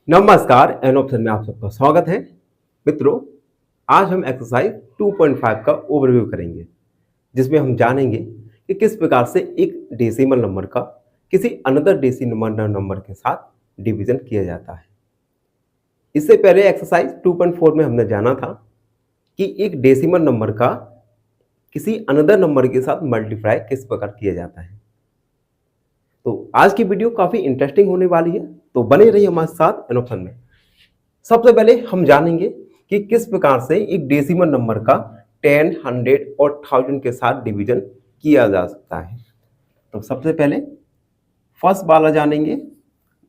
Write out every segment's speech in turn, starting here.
नमस्कार, an option में आप सबका स्वागत है। मित्रों, आज हम एक्सरसाइज 2.5 का ओवरव्यू करेंगे, जिसमें हम जानेंगे कि किस प्रकार से एक डेसिमल नंबर का किसी अनदर डेसिमल नंबर के साथ डिवीजन किया जाता है। इससे पहले एक्सरसाइज 2.4 में हमने जाना था कि एक डेसिमल नंबर का किसी अनदर नंबर के साथ मल्टीप्लाई किस प्रकार किया जाता है। तो आज की वीडियो काफ़ी इंटरेस्टिंग होने वाली है, तो बने रहिए हमारे साथ एन ऑप्शन में। सबसे पहले हम जानेंगे कि किस प्रकार से एक डेसिमल नंबर का 10, 100 और 1000 के साथ डिवीजन किया जा सकता है। तो सबसे पहले फर्स्ट वाला जानेंगे।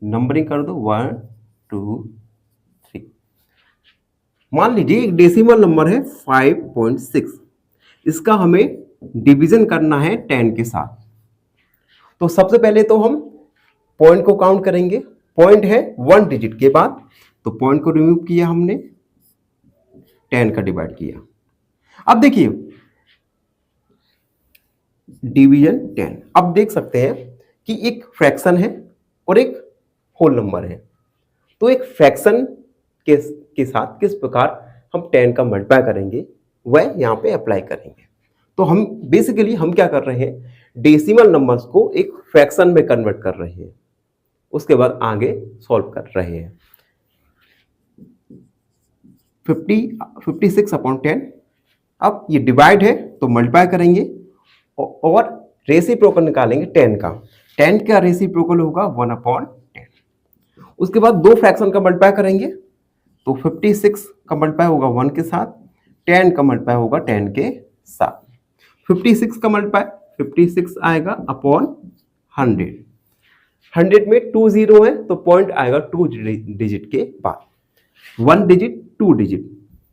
नंबरिंग कर दो 1, 2, 3। मान लीजिए एक डेसिमल नंबर है 5.6, इसका हमें डिवीजन करना है 10 के साथ। तो सबसे पहले तो हम पॉइंट को काउंट करेंगे। पॉइंट है 1 डिजिट के बाद, तो पॉइंट को रिमूव किया हमने, 10 का डिवाइड किया। अब देखिए डिवीजन 10। अब देख सकते हैं कि एक फ्रैक्शन है और एक होल नंबर है। तो एक फ्रैक्शन के साथ किस प्रकार हम 10 का मल्टीप्लाई करेंगे वह यहाँ पे अप्लाई करेंगे। तो हम बेसिकली हम क्या कर रहे हैं, डेसिमल नंबर्स को एक फ्रैक्शन में कन्वर्ट कर रहे हैं, उसके बाद आगे सॉल्व कर रहे हैं। 56/10। अब ये डिवाइड है तो मल्टीप्लाई करेंगे और रेसिप्रोकल निकालेंगे 10 का। 10 का रेसिप्रोकल होगा 1/10। उसके बाद दो फ्रैक्शन का मल्टीप्लाई करेंगे, तो 56 का मल्टीप्लाई होगा 1 के साथ, 10 का मल्टीप्लाई होगा 10 के साथ। 56 का मल्टीप्लाई 56 आएगा अपॉन 100। 100 में 2 जीरो है तो पॉइंट आएगा 2 डिजिट के बाद। 1 डिजिट 2 डिजिट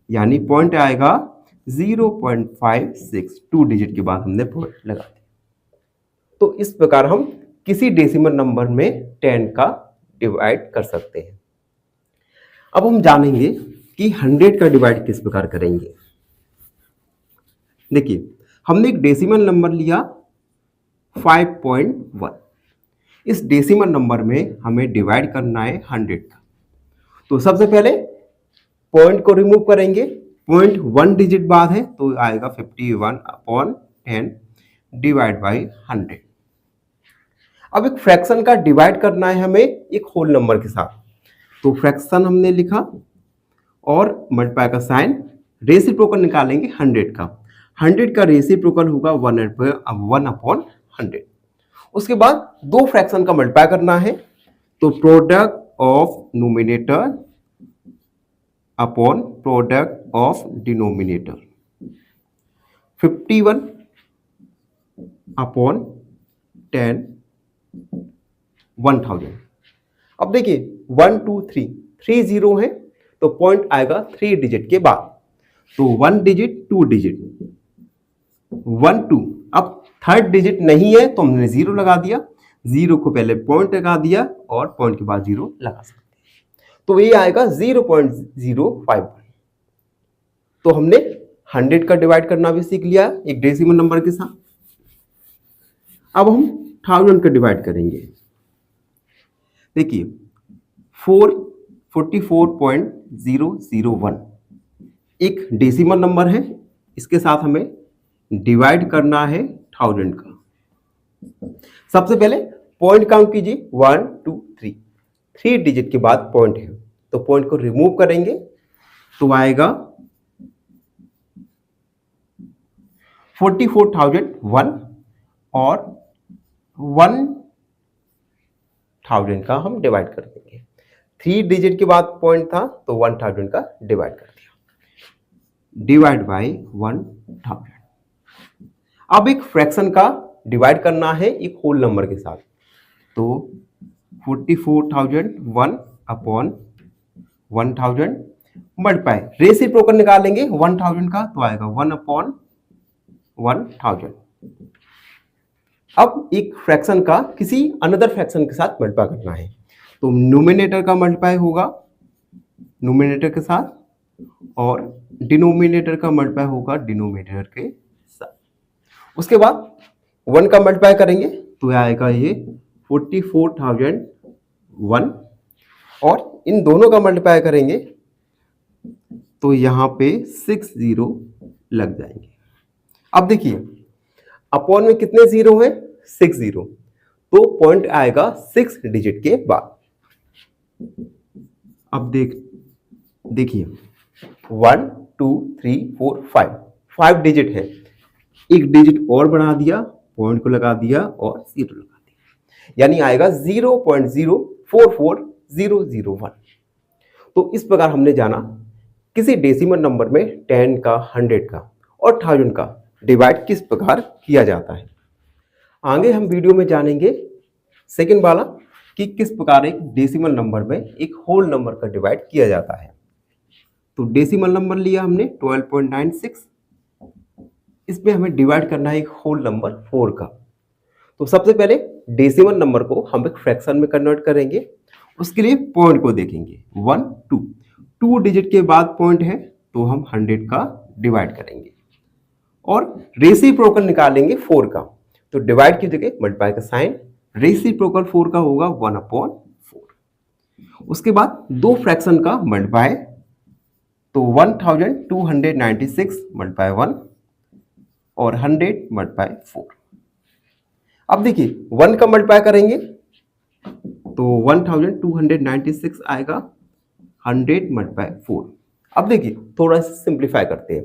यानी पॉइंट आएगा 0.56। 2 डिजिट के बाद हमने पॉइंट लगा दिया। तो इस प्रकार हम किसी डेसिमल नंबर में 10 का डिवाइड कर सकते हैं। अब हम जानेंगे कि 100 का डिवाइड किस प्रकार करेंगे। देखिए हमने एक डेसिमल नंबर लिया 5.1। इस डेसिमल नंबर में हमें डिवाइड करना है 100 का। तो सबसे पहले पॉइंट को रिमूव करेंगे। पॉइंट 1 डिजिट बाद है तो आएगा 51/10 डिवाइड बाई 100। अब एक फ्रैक्शन का डिवाइड करना है हमें एक होल नंबर के साथ। तो फ्रैक्शन हमने लिखा और मल्टीप्लाई का साइन, रेसिप्रोकल निकालेंगे 100 का। 100 का रेसिप्रोकल होगा 1/100। उसके बाद दो फ्रैक्शन का मल्टीप्लाई करना है, तो product of numerator upon product of denominator. 51/10 1000। अब देखिए 1 2 3 जीरो है तो पॉइंट आएगा 3 डिजिट के बाद। तो 1 डिजिट 2 डिजिट 1 2। अब थर्ड डिजिट नहीं है तो हमने जीरो लगा दिया। जीरो को पहले पॉइंट लगा दिया और पॉइंट के बाद जीरो लगा सकते हैं। तो ये आएगा 0.051। तो हमने 100 का डिवाइड करना भी सीख लिया एक डेसिमल नंबर के साथ। अब हम 1000 का डिवाइड करेंगे। देखिए 44.001 एक डेसिमल नंबर है, इसके साथ हमें डिवाइड करना है 1000 का। सबसे पहले पॉइंट काउंट कीजिए 1 2 3। 3 डिजिट के बाद पॉइंट है तो पॉइंट को रिमूव करेंगे तो आएगा 44,001 और 1000 का हम डिवाइड कर देंगे। 3 डिजिट के बाद पॉइंट था तो 1000 का डिवाइड कर दिया, डिवाइड बाई 1000। अब एक फ्रैक्शन का डिवाइड करना है एक होल नंबर के साथ। तो 44,001 अपॉन 1000 मल्टीप्लाई, रेसिप्रोकल निकालेंगे 1000 का तो आएगा 1/1000। अब एक फ्रैक्शन का किसी अनदर फ्रैक्शन के साथ मल्टीप्लाई करना है, तो न्यूमरेटर का मल्टीप्लाई होगा न्यूमरेटर के साथ और डिनोमिनेटर का मल्टीप्लाई होगा डिनोमिनेटर के साथ। उसके बाद 1 का मल्टीप्लाई करेंगे तो आएगा ये 44,001 और इन दोनों का मल्टीप्लाई करेंगे तो यहाँ पे 6 जीरो लग जाएंगे। अब देखिए अपॉन में कितने जीरो हैं? 6 जीरो, तो पॉइंट आएगा 6 डिजिट के बाद। अब देखिए 1 2 3 4 5 डिजिट है, एक डिजिट और बढ़ा दिया, पॉइंट को लगा दिया और जीरो लगा दिया, यानी आएगा 0.044001। तो इस प्रकार हमने जाना किसी डेसिमल नंबर में 10 का, 100 का और 1000 का डिवाइड किस प्रकार किया जाता है। आगे हम वीडियो में जानेंगे सेकंड वाला कि किस प्रकार एक डेसिमल नंबर में एक होल नंबर का डिवाइड किया जाता है। तो डेसिमल नंबर लिया हमने 12.96, इसमें हमें डिवाइड करना है एक होल नंबर 4 का। तो सबसे पहले डेसिमल नंबर को हम एक फ्रैक्शन में कन्वर्ट करेंगे, उसके लिए पॉइंट को देखेंगे 1 2 डिजिट के बाद पॉइंट है तो हम 100 का डिवाइड करेंगे और रेसिप्रोकल निकालेंगे 4 का। तो डिवाइड की जगह मल्टीप्लाई का साइन, रेसिप्रोकल 4 का होगा 1/4। उसके बाद दो फ्रैक्शन का मल्टीप्लाई, तो 1296 मल्टीप्लाई 1 और 100 मल्टीप्लाई 4। अब देखिए 1 का मल्टीप्लाई करेंगे तो 1296 आएगा 100 मल्टीप्लाई 4। अब देखिए थोड़ा सा सिंप्लीफाई करते हैं,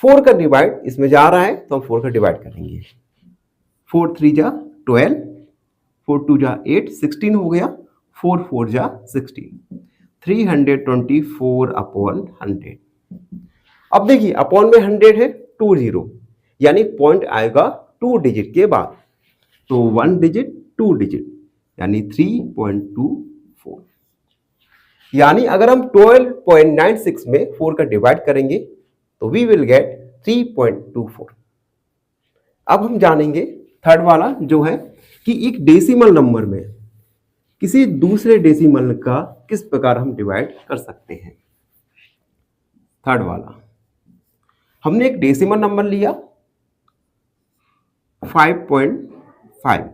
4 का डिवाइड इसमें जा रहा है तो हम 4 का डिवाइड करेंगे, 4 3 जा 12, 4 2 जा 8, 16 हो गया, 4 4 जा 16, 324 अपॉन 100। अब देखिए अपॉन में 100 है 2 जीरो, यानी पॉइंट आएगा 2 डिजिट के बाद, तो 1 डिजिट 2 डिजिट यानी 3.24। यानी अगर हम 12.96 में 4 का डिवाइड करेंगे तो वी विल गेट 3.24। अब हम जानेंगे थर्ड वाला जो है कि एक डेसिमल नंबर में किसी दूसरे डेसिमल का किस प्रकार हम डिवाइड कर सकते हैं। थर्ड वाला, हमने एक डेसिमल नंबर लिया 5.5,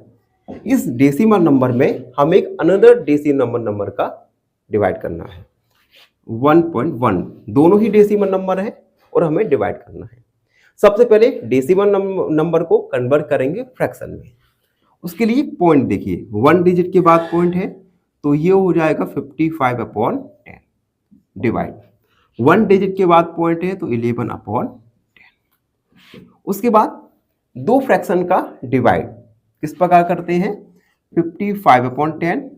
इस डेसिमल नंबर में हम एक अनदर डेसिमल नंबर का डिवाइड करना है 1.1। दोनों ही डेसिमल नंबर है और हमें डिवाइड करना है। सबसे पहले डेसिमल नंबर को कन्वर्ट करेंगे फ्रैक्शन में, उसके लिए पॉइंट देखिए 1 डिजिट के बाद पॉइंट है तो ये हो जाएगा 55 अपॉन 10 डिवाइड, 1 डिजिट के बाद पॉइंट है तो 11 अपॉन 10। उसके बाद दो फ्रैक्शन का डिवाइड किस प्रकार करते हैं, 55 अपॉन 10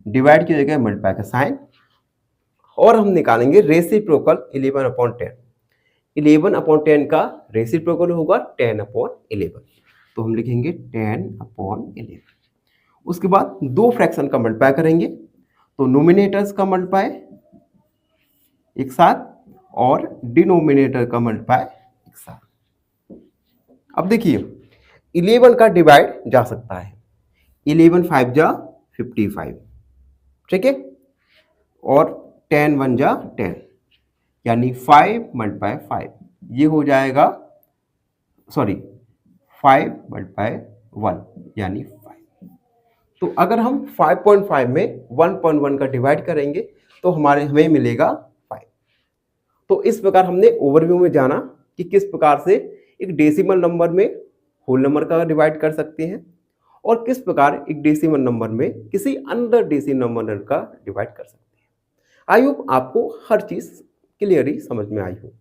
डिवाइड की जगह मल्टीप्लाई का साइन और हम निकालेंगे रेसिप्रोकल 11 अपॉन 10। 11 अपॉन 10 का रेसिप्रोकल होगा 10 अपॉन 11, तो हम लिखेंगे 10 अपॉन 11। उसके बाद दो फ्रैक्शन का मल्टीप्लाई करेंगे तो नोमिनेटर्स का मल्टीप्लाई एक साथ और डिनोमिनेटर का मल्टीप्लाई एक साथ। अब देखिए 11 का डिवाइड जा सकता है, 11 5 जा 55, ठीक है, और 10 1 जा 10 यानी 5 मल्टीप्लाई 5, ये हो जाएगा 5 मल्टीप्लाई 1 यानी 5। तो अगर हम 5.5 में 1.1 का डिवाइड करेंगे तो हमें मिलेगा 5। तो इस प्रकार हमने ओवरव्यू में जाना कि किस प्रकार से एक डेसिमल नंबर में होल नंबर का डिवाइड कर सकते हैं और किस प्रकार एक डेसिमल नंबर में किसी अनदर डेसिमल नंबर का डिवाइड कर सकते हैं। आई होप आपको हर चीज़ क्लियरली समझ में आई हो।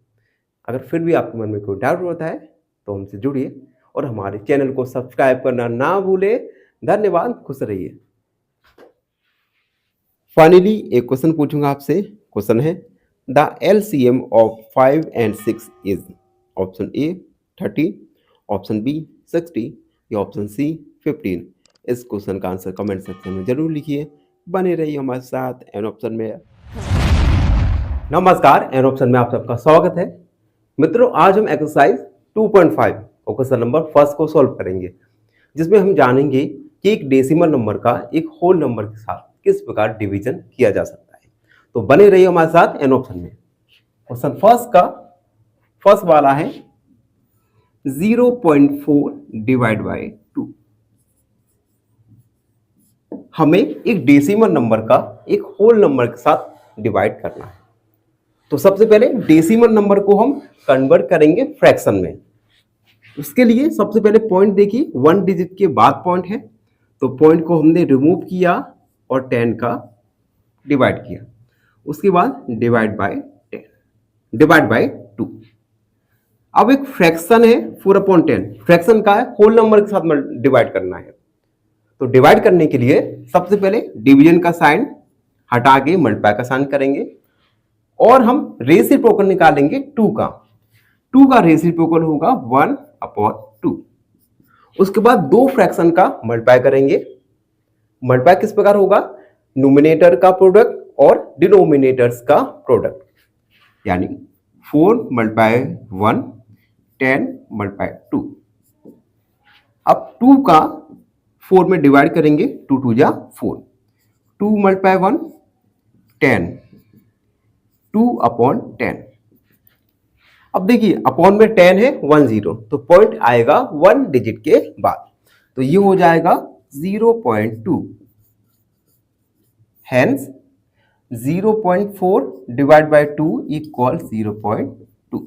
अगर फिर भी आपके मन में कोई डाउट होता है तो हमसे जुड़िए और हमारे चैनल को सब्सक्राइब करना ना भूलें। धन्यवाद, खुश रहिए। फाइनली एक क्वेश्चन पूछूंगा आपसे। क्वेश्चन है the LCM of 5 and 6 is option A 30, option B 60 या ऑप्शन सी 15। इस क्वेश्चन का आंसर कमेंट सेक्शन में जरूर लिखिए। बने रहिए हमारे साथ एन ऑप्शन में। नमस्कार, एन ऑप्शन में आप सबका स्वागत है। मित्रों, आज हम एक्सरसाइज 2.5 और क्वेश्चन नंबर फर्स्ट को सॉल्व करेंगे, जिसमें हम जानेंगे कि एक डेसिमल नंबर का एक होल नंबर के साथ किस प्रकार डिवीजन किया जा सकता है। तो बने रहिए हमारे साथ एन ऑप्शन में। क्वेश्चन फर्स्ट वाला है 0.4 डिवाइड बाय 2। हमें एक डेसिमल नंबर का एक होल नंबर के साथ डिवाइड करना है। तो सबसे पहले डेसिमल नंबर को हम कन्वर्ट करेंगे फ्रैक्शन में। उसके लिए सबसे पहले पॉइंट देखिए, 1 डिजिट के बाद पॉइंट है, तो पॉइंट को हमने रिमूव किया और 10 का डिवाइड किया। उसके बाद डिवाइड बाय 10, डिवाइड बाय 2। अब एक फ्रैक्शन है 4/10, फ्रैक्शन का है, होल नंबर के साथ डिवाइड करना है। तो डिवाइड करने के लिए सबसे पहले डिवीजन का साइन हटा के मल्टीप्लाई का साइन करेंगे और हम रेसिप्रोकल निकालेंगे 2 का। 2 का रेसिप्रोकल होगा 1/2। उसके बाद दो फ्रैक्शन का मल्टीप्लाई करेंगे। मल्टीप्लाई किस प्रकार होगा, न्यूमिनेटर का प्रोडक्ट और डिनोमिनेटर्स का प्रोडक्ट, यानी 4 × 1 10 × 2। अब 2 का 4 में डिवाइड करेंगे, 2 2 जा 4, 2 × 1 10, 2/10। अब देखिए अपॉन में 10 है 10, तो पॉइंट आएगा 1 डिजिट के बाद, तो ये हो जाएगा 0.2। Hence 0.4 divide by 2 equal 0.2।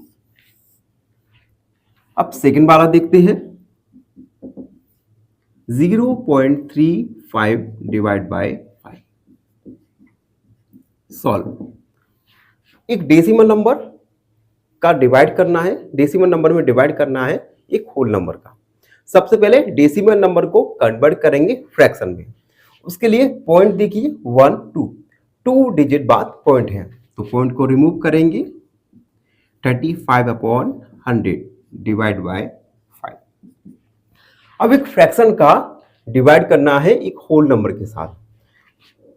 अब सेकंड वाला देखते हैं, 0.35 डिवाइड बाय 5। सॉल्व। एक डेसिमल नंबर का डिवाइड करना है, डेसिमल नंबर में डिवाइड करना है एक होल नंबर का। सबसे पहले डेसिमल नंबर को कन्वर्ट करेंगे फ्रैक्शन में। उसके लिए पॉइंट देखिए 1 2, 2 डिजिट बाद पॉइंट है, तो पॉइंट को रिमूव करेंगे, 35/100 डिवाइड बाय 5। अब एक फ्रैक्शन का डिवाइड करना है एक होल नंबर के साथ।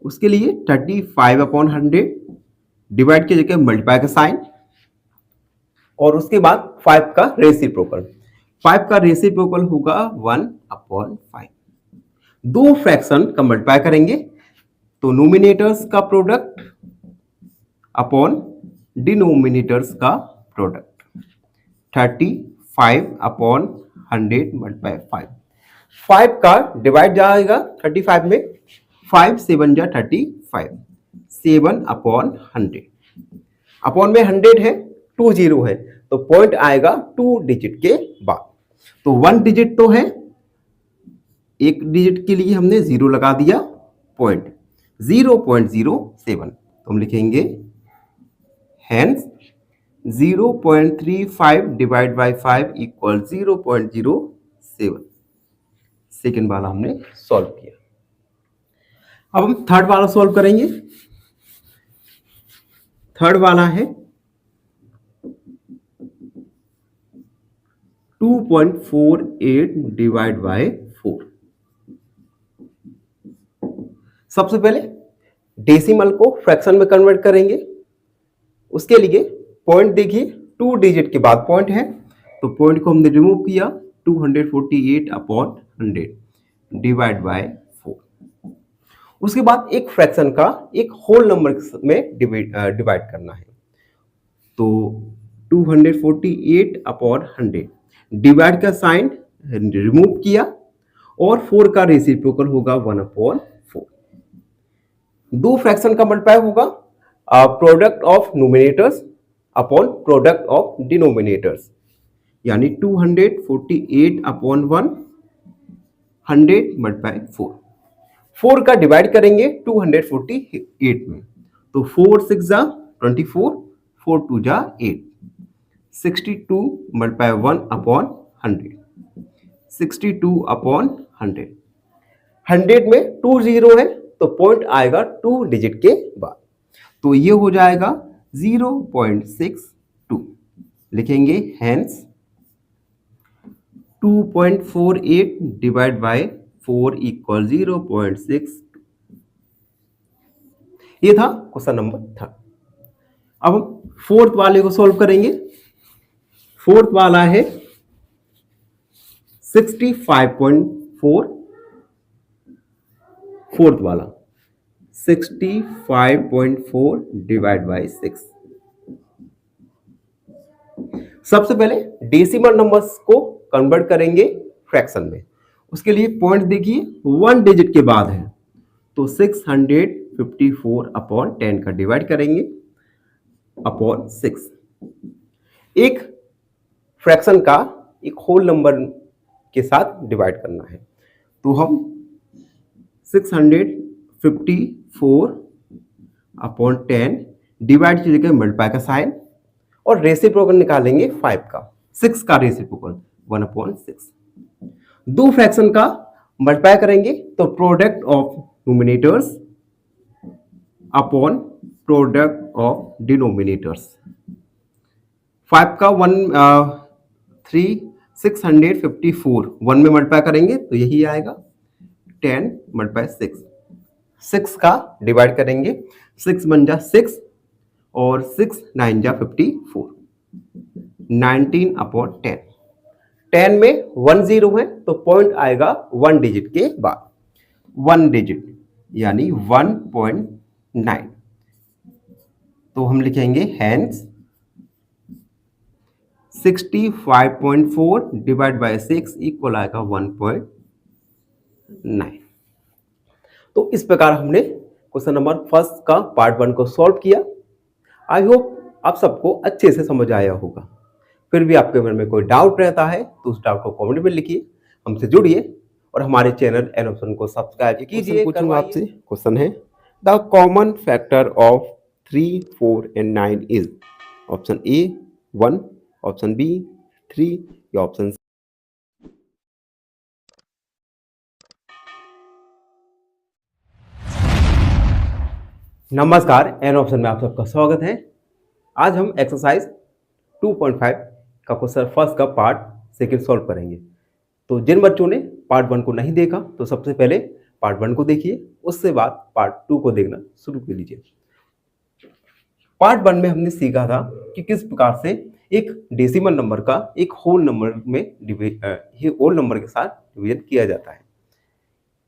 उसके लिए 35/100 डिवाइड की जगह मल्टीप्लाई का साइन और उसके बाद 5 का रेसिप्रोकल। 5 का रेसिप्रोकल होगा 1/5। दो फ्रैक्शन का मल्टीप्लाई करेंगे, तो नोमिनेटर्स का प्रोडक्ट अपॉन डिनोमिनेटर्स का प्रोडक्ट, 35/100 × 5। 5 का डिवाइड जाएगा 35 में, 5 7 जा 35, 7/100। अपॉन में 100 है, 2 0 है, तो पॉइंट आएगा 2 डिजिट के बाद। तो 1 डिजिट तो है, एक डिजिट के लिए हमने 0 लगा दिया, पॉइंट 0.07, तो हम लिखेंगे hence 0.35 divide by 5 equal 0.07। Second वाला हमने सॉल्व किया। अब हम थर्ड वाला सॉल्व करेंगे। थर्ड वाला है 2.48 डिवाइड बाय 4। सबसे पहले डेसिमल को फ्रैक्शन में कन्वर्ट करेंगे। उसके लिए पॉइंट देखिए 2 डिजिट के बाद पॉइंट है, तो पॉइंट को हमने रिमूव किया, 248/100 डिवाइड बाय 4। उसके बाद एक फ्रैक्शन का एक होल नंबर में डिवाइड करना है, तो 248/100 डिवाइड का साइन रिमूव किया और 4 का रेसिप्रोकल होगा 1/4। दो फ्रैक्शन का मल्टीप्लाई होगा, product of nominators upon product of denominators, यानी 248/100 मल्टीप्लाई 4। 4 का डिवाइड करेंगे 248 में, तो 4 6 जा 24, 4 2 जा 8, 62 मल्टीप्लाई 1/100, 62/100। 100 में 2 0 है, तो पॉइंट आएगा 2 डिजिट के बाद, तो ये हो जाएगा 0.62। लिखेंगे हेंस 2.48 डिवाइड बाय 4 इक्वल 0.62। ये था क्वेश्चन नंबर 3। अब हम फोर्थ वाले को सॉल्व करेंगे। फोर्थ वाला है 65.4। फोर्थ वाला 65.4 डिवाइड बाय 6। सबसे पहले डेसिमल नंबर्स को कन्वर्ट करेंगे फ्रैक्शन में। उसके लिए पॉइंट देखिए 1 डिजिट के बाद है, तो 654 अपॉन 10 का डिवाइड करेंगे अपॉन 6। एक फ्रैक्शन का एक होल नंबर के साथ डिवाइड करना है, तो हम 654 अपॉन 10 डिवाइड की जगह मल्टीप्लाई का साइन और रेसिप्रोकल निकालेंगे 5 का, 6 का रेसिप्रोकल 1/6। दो फ्रैक्शन का मल्टीप्लाई करेंगे तो product of numerators upon product of denominators. 5 का 654 1 में मल्टीप्लाई करेंगे तो यही आएगा 10 मल्टीप्लाई 6। 6 का डिवाइड करेंगे, 6 1 जा 6 और 6 9 जा 54, 19 अपॉन 10। 10 में 1 0 है तो पॉइंट आएगा 1 डिजिट के बाद, 1 डिजिट यानी 1.9। तो हम लिखेंगे हैंस 65.4 डिवाइड बाय 6 इक्वल आएगा 1.9। तो इस प्रकार हमने क्वेश्चन नंबर फर्स्ट का पार्ट 1 को सॉल्व किया। आई होप आप सबको अच्छे से समझ आया होगा। फिर भी आपके मन में कोई डाउट रहता है तो उस डाउट को कमेंट में लिखिए, हमसे जुड़िए और हमारे चैनल एन ऑप्शन को सब्सक्राइब कीजिए। पूछूंगा आपसे, क्वेश्चन है the common factor of 3, 4 and 9 is option A 1, option B 3 या ऑप्शन सी। नमस्कार, एन ऑप्शन में आप सबका स्वागत है। आज हम एक्सरसाइज 2.5 का क्वेश्चन फर्स्ट का पार्ट सेकंड सॉल्व करेंगे। तो जिन बच्चों ने पार्ट 1 को नहीं देखा तो सबसे पहले पार्ट 1 को देखिए, उससे बाद पार्ट 2 को देखना शुरू कर लीजिए। पार्ट 1 में हमने सीखा था कि किस प्रकार से एक डेसिमल नंबर का एक होल नंबर में होल नंबर के साथ डिवीजन किया जाता है।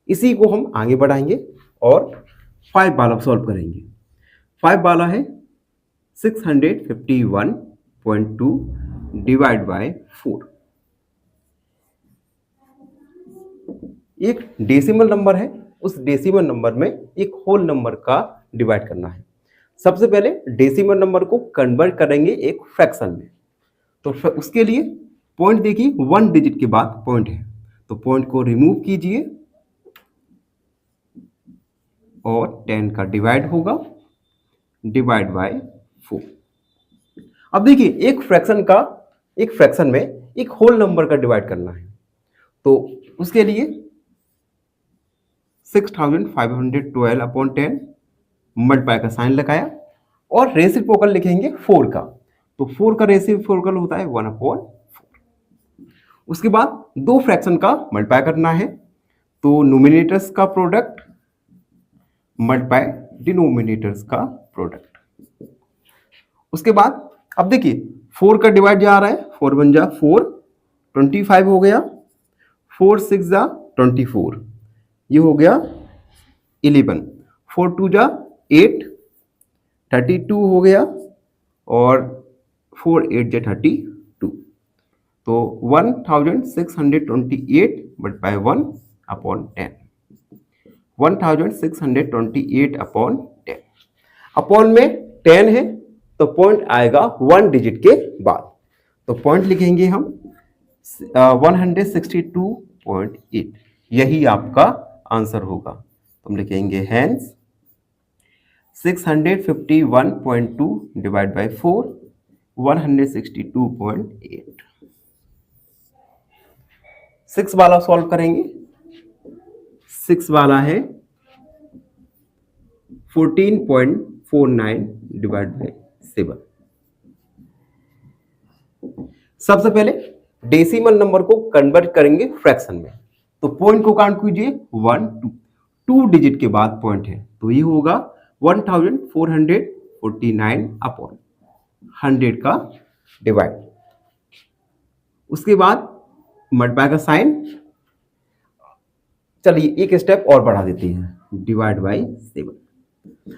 इसी को हम आगे बढ़ाएंगे और 5 वाला सॉल्व करेंगे। 5 वाला है 651.2 डिवाइड बाय 4। एक डेसिमल नंबर है, उस डेसिमल नंबर में एक होल नंबर का डिवाइड करना है। सबसे पहले डेसिमल नंबर को कन्वर्ट करेंगे एक फ्रैक्शन में। तो उसके लिए पॉइंट देखिए 1 डिजिट के बाद पॉइंट है, तो पॉइंट को रिमूव कीजिए और 10 का डिवाइड होगा डिवाइड बाय 4। अब देखिए एक फ्रैक्शन में एक होल नंबर का डिवाइड करना है, तो उसके लिए 6512 अपॉन 10 मल्टीप्लाई का साइन लगाया और रेसिप्रोकल लिखेंगे 4 का, तो 4 का रेसिप्रोकल होता है 1/4। उसके बाद दो फ्रैक्शन का मल्टीप्लाई करना है, तो न्यूमिनेटर्स का प्रोडक्ट मल्टीप्लाई डिनोमिनेटर्स का प्रोडक्ट। उसके बाद अब देखिए 4 का डिवाइड जा रहा है, 4 1 जा 4, 25 हो गया, 4 6 जा 24, ये हो गया 11, 4 2 जा 8, 32 हो गया और 4 8 जा 32, तो 1628 मल्टीप्लाई 1 अपॉन 10, 1628 अपॉन 10। अपॉन में 10 है तो पॉइंट आएगा 1 डिजिट के बाद, तो पॉइंट लिखेंगे हम 162.8, यही आपका आंसर होगा। तो हम लिखेंगे हैंस 651.2 डिवाइड बाय 4 162.8। 6 वाला सॉल्व करेंगे। 6 वाला है 14.49 डिवाइड बाय 7। सबसे पहले डेसिमल नंबर को कन्वर्ट करेंगे फ्रैक्शन में, तो पॉइंट को काउंट कीजिए 1 2 डिजिट के बाद पॉइंट है, तो ये होगा 1449 अपॉन 100 का डिवाइड। उसके बाद मल्टीप्लाई का साइन, चलिए एक स्टेप और बढ़ा देते हैं, डिवाइड बाय 7।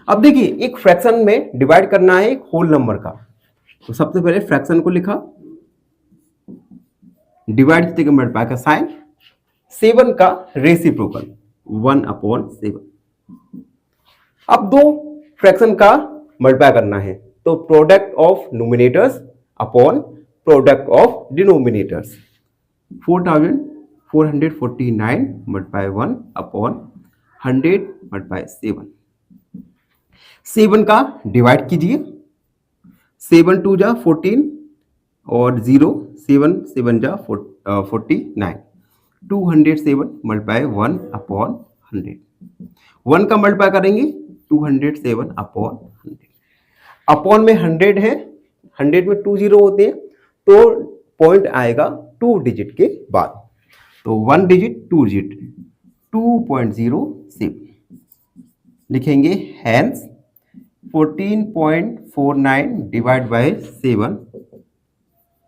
अब देखिए एक फ्रैक्शन में डिवाइड करना है एक होल नंबर का, तो सबसे पहले फ्रैक्शन को लिखा, डिवाइड की जगह मल्टीप्लाई का साइन, 7 का रेसिप्रोकल 1/7। अब दो फ्रैक्शन का मल्टीप्लाई करना है, तो product of numerators upon product of denominators. 4449 multiply 1 upon 100 multiply 7। 7 का डिवाइड कीजिए, 7 2 जा 14 और 0 7 7 जा 49। 207 मल्टीप्लाई 1 अपॉन 100। 1 का मल्टीप्लाई करेंगे 207 अपॉन 100। अपॉन में 100 है, 100 में 2 0 होते हैं, तो पॉइंट आएगा 2 डिजिट के बाद, तो 1 डिजिट 2 डिजिट 2.07 लिखेंगे। Hence 14.49 divide by 7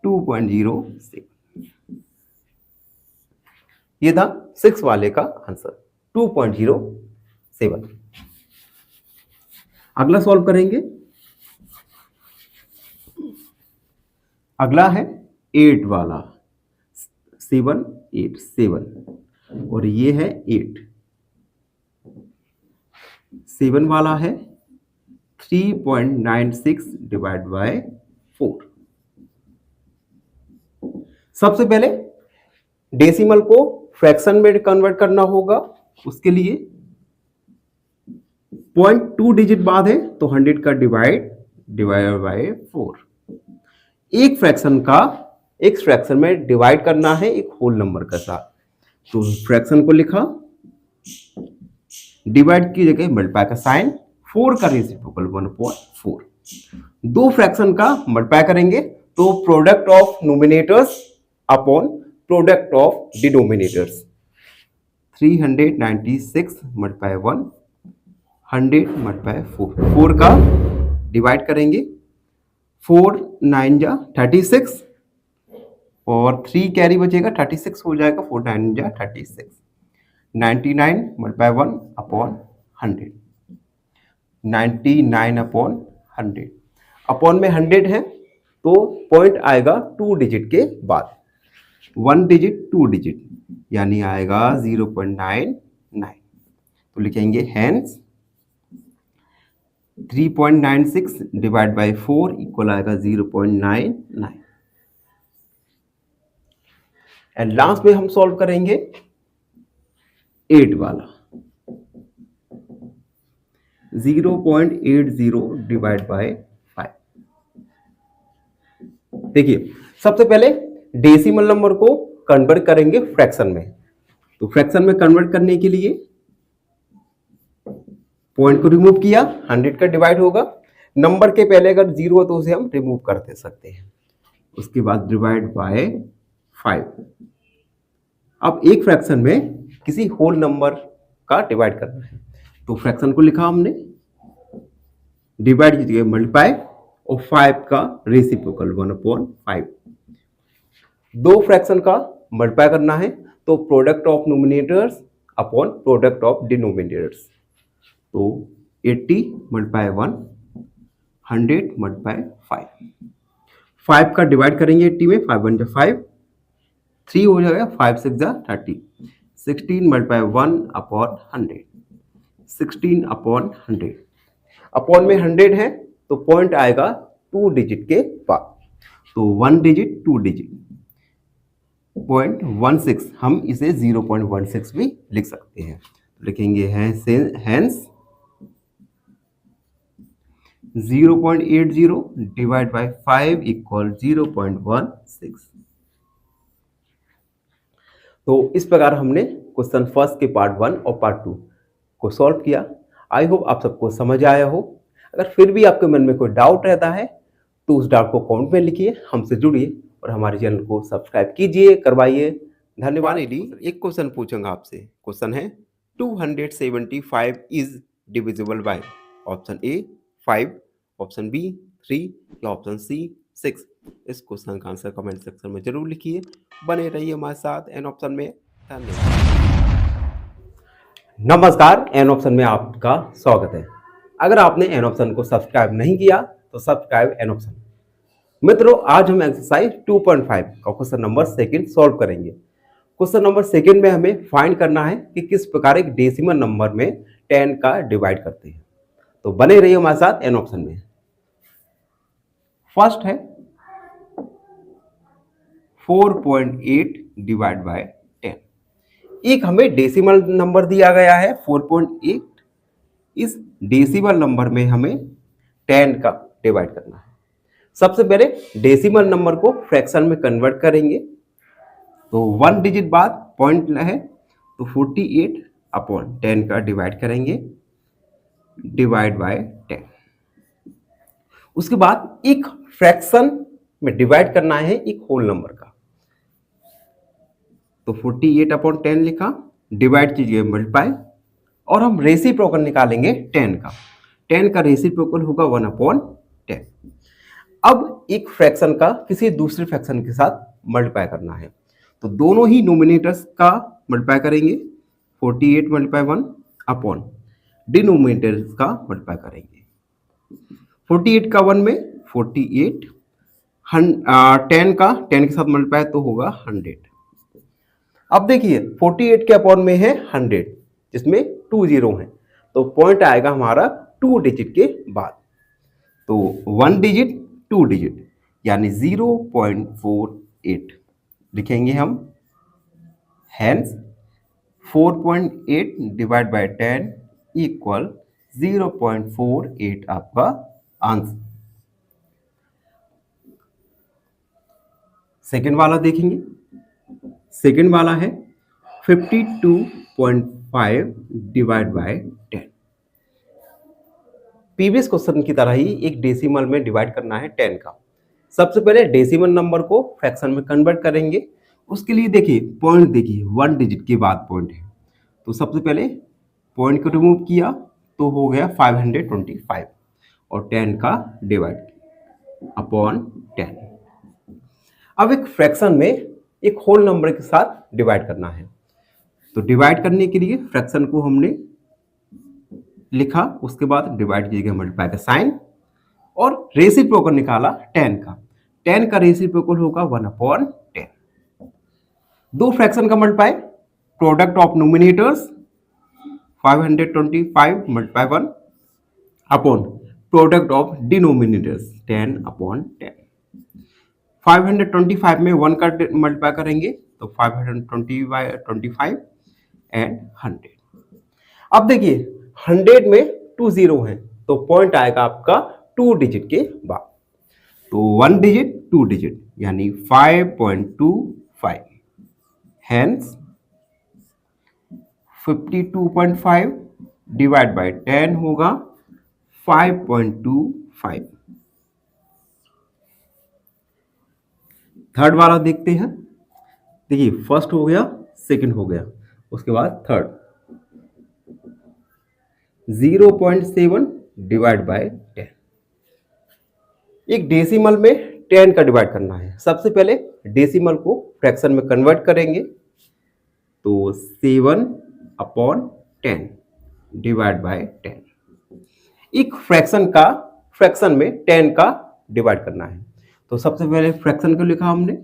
2.07। ये था 6 वाले का आंसर 2.07। अगला सॉल्व करेंगे। अगला है 8 वाला, 7 8 7 और ये है 8। 7 वाला है 3.96 डिवाइड बाय 4। सबसे पहले डेसिमल को फ्रैक्शन में कन्वर्ट करना होगा, उसके लिए 0.2 डिजिट बाद है तो 100 का डिवाइड बाय 4। एक फ्रैक्शन में डिवाइड करना है एक होल नंबर के साथ, तो फ्रैक्शन को लिखा, डिवाइड की जगह मल्टीप्लाई का साइन, 4 का रेसिप्रोकल 1/4। दो फ्रैक्शन का मल्टीप्लाई करेंगे तो product of numerators upon product of denominators. 396 multiply 1 100 multiply 4। 4 का डिवाइड करेंगे, 4 9 जा 36 और 3 कैरी बचेगा 36 हो जाएगा, 4 9 जा 36। 99 मल्टीप्लाई 1 अपॉन 100। 99 अपॉन 100। अपॉन में 100 है तो पॉइंट आएगा 2 डिजिट के बाद, 1 डिजिट 2 डिजिट यानी आएगा 0.99। तो लिखेंगे हैंस 3.96 डिवाइड बाय 4 इक्वल आएगा 0.99। एंड लास्ट में हम सॉल्व करेंगे 8 वाला, 0.80 डिवाइड बाय 5। देखिए सबसे पहले डेसिमल नंबर को कन्वर्ट करेंगे फ्रैक्शन में, तो फ्रैक्शन में कन्वर्ट करने के लिए पॉइंट को रिमूव किया, 100 का डिवाइड होगा, नंबर के पहले अगर 0 हो तो उसे हम रिमूव कर दे सकते हैं, उसके बाद डिवाइड बाय 5। अब एक फ्रैक्शन में किसी होल नंबर का डिवाइड करना है, तो फ्रैक्शन को लिखा हमने, डिवाइड कीजिए मल्टीप्लाई और 5 का रेसिप्रोकल 1/5। दो फ्रैक्शन का मल्टीप्लाई करना है तो product of numerators upon product of denominators, तो 80 मल्टीप्लाई 1 100 मल्टीप्लाई 5। 5 का डिवाइड करेंगे 80 में, 5 1 जा 5, 3 हो जाएगा, 5 6 जा 30। 16 मल्टीप्लाई 1 अपॉन 100, 16 अपॉन 100। अपॉन में 100 है तो पॉइंट आएगा 2 डिजिट के बाद, तो 1 डिजिट 2 डिजिट 0.16, हम इसे 0.16 भी लिख सकते हैं, लिखेंगे हैंस 0.80 डिवाइड बाय 5 इक्वल 0.16। तो इस प्रकार हमने क्वेश्चन फर्स्ट के पार्ट 1 और पार्ट 2 को सॉल्व किया। आई होप आप सबको समझ आया हो। अगर फिर भी आपके मन में कोई डाउट रहता है तो उस डाउट को कमेंट में लिखिए, हमसे जुड़िए और हमारे चैनल को सब्सक्राइब कीजिए, करवाइए। धन्यवाद। एक क्वेश्चन पूछूंगा आपसे। क्वेश्चन है 275 is divisible by option A 5, option B 3 या ऑप्शन सी 6। इस क्वेश्चन का आंसर कमेंट सेक्शन में जरूर लिखिए। बने रहिए हमारे साथ एन ऑप्शन में। धन्यवाद। नमस्कार, एन ऑप्शन में आपका स्वागत है। अगर आपने एन ऑप्शन को सब्सक्राइब नहीं किया तो सब्सक्राइब एन ऑप्शन। मित्रों, आज हम एक्सरसाइज 2.5 का क्वेश्चन नंबर 2 सॉल्व करेंगे। क्वेश्चन नंबर 2 में हमें फाइंड करना है कि किस प्रकार एक डेसिमल नंबर में 10 का डिवाइड करते हैं। तो बने रहिए हमारे साथ एन ऑप्शन में। फर्स्ट है 4.8 डिवाइड बाय 10। एक हमें डेसिमल नंबर दिया गया है 4.8, इस डेसिमल नंबर में हमें 10 का डिवाइड करना है। सबसे पहले डेसिमल नंबर को फ्रैक्शन में कन्वर्ट करेंगे, तो 1 डिजिट बाद पॉइंट है तो 48 अपॉन 10 का डिवाइड करेंगे, डिवाइड बाय 10। उसके बाद एक फ्रैक्शन में डिवाइड करना है एक होल नंबर का, तो 48 अपॉन 10 लिखा, डिवाइड कीजिए मल्टीप्लाई, और हम रेसिप्रोकल निकालेंगे 10 का। 10 का रेसिप्रोकल होगा 1 अपॉन 10। अब एक फ्रैक्शन का किसी दूसरे फ्रैक्शन के साथ मल्टीप्लाई करना है, तो दोनों ही नोमिनेटर्स का मल्टीप्लाई करेंगे, 48 मल्टीप्लाई 1 अपॉन डिनोमिनेटर्स का मल्टीप्लाई करेंगे। 48 का 1 में 48, 10 का 10 के साथ मल्टीप्लाई तो होगा 100। अब देखिए 48 के अपॉन में है 100, जिसमें 2 जीरो हैं, तो पॉइंट आएगा हमारा 2 डिजिट के बाद, तो 1 डिजिट 2 डिजिट यानी 0.48 लिखेंगे हम। हैंस 4.8 डिवाइड बाय 10 इक्वल 0.48 आपका आंसर। सेकेंड वाला देखेंगे, सेकेंड वाला है 52.5 डिवाइड बाय 10। प्रीवियस क्वेश्चन की तरह ही एक डेसिमल में डिवाइड करना है 10 का। सबसे पहले डेसिमल नंबर को फ्रैक्शन में कन्वर्ट करेंगे, उसके लिए देखिए पॉइंट, देखिए 1 डिजिट के बाद पॉइंट है, तो सबसे पहले पॉइंट को रिमूव किया तो हो गया 525 और 10 का डिवाइड अपॉन 10। अब एक फ्रैक्शन में एक होल नंबर के साथ डिवाइड करना है, तो डिवाइड करने के लिए फ्रैक्शन को हमने लिखा, उसके बाद डिवाइड कीजिएगा मल्टीप्लाई का साइन, और रेसिप्रोकल निकाला 10 का। 10 का रेसिप्रोकल होगा 1 अपॉन 10। दो फ्रैक्शन का multiply, product of nominators 525 multiply 1 upon product of denominators 10 upon 10। 525 में 1 का मल्टीप्लाई करेंगे तो 525 एंड 100। अब देखिए 100 में 2 जीरो हैं, तो पॉइंट आएगा आपका 2 डिजिट के बाद, तो 1 डिजिट 2 डिजिट यानी 5.25। हैंस 52.5 डिवाइड बाय 10 होगा 5.25। थर्ड वाला देखते हैं, देखिए फर्स्ट हो गया, सेकंड हो गया, उसके बाद थर्ड 0.7 डिवाइड बाय 10। एक डेसिमल में 10 का डिवाइड करना है। सबसे पहले डेसिमल को फ्रैक्शन में कन्वर्ट करेंगे, तो 7 अपॉन 10 डिवाइड बाय 10। एक फ्रैक्शन का फ्रैक्शन में 10 का डिवाइड करना है, तो सबसे पहले फ्रैक्शन को लिखा हमने,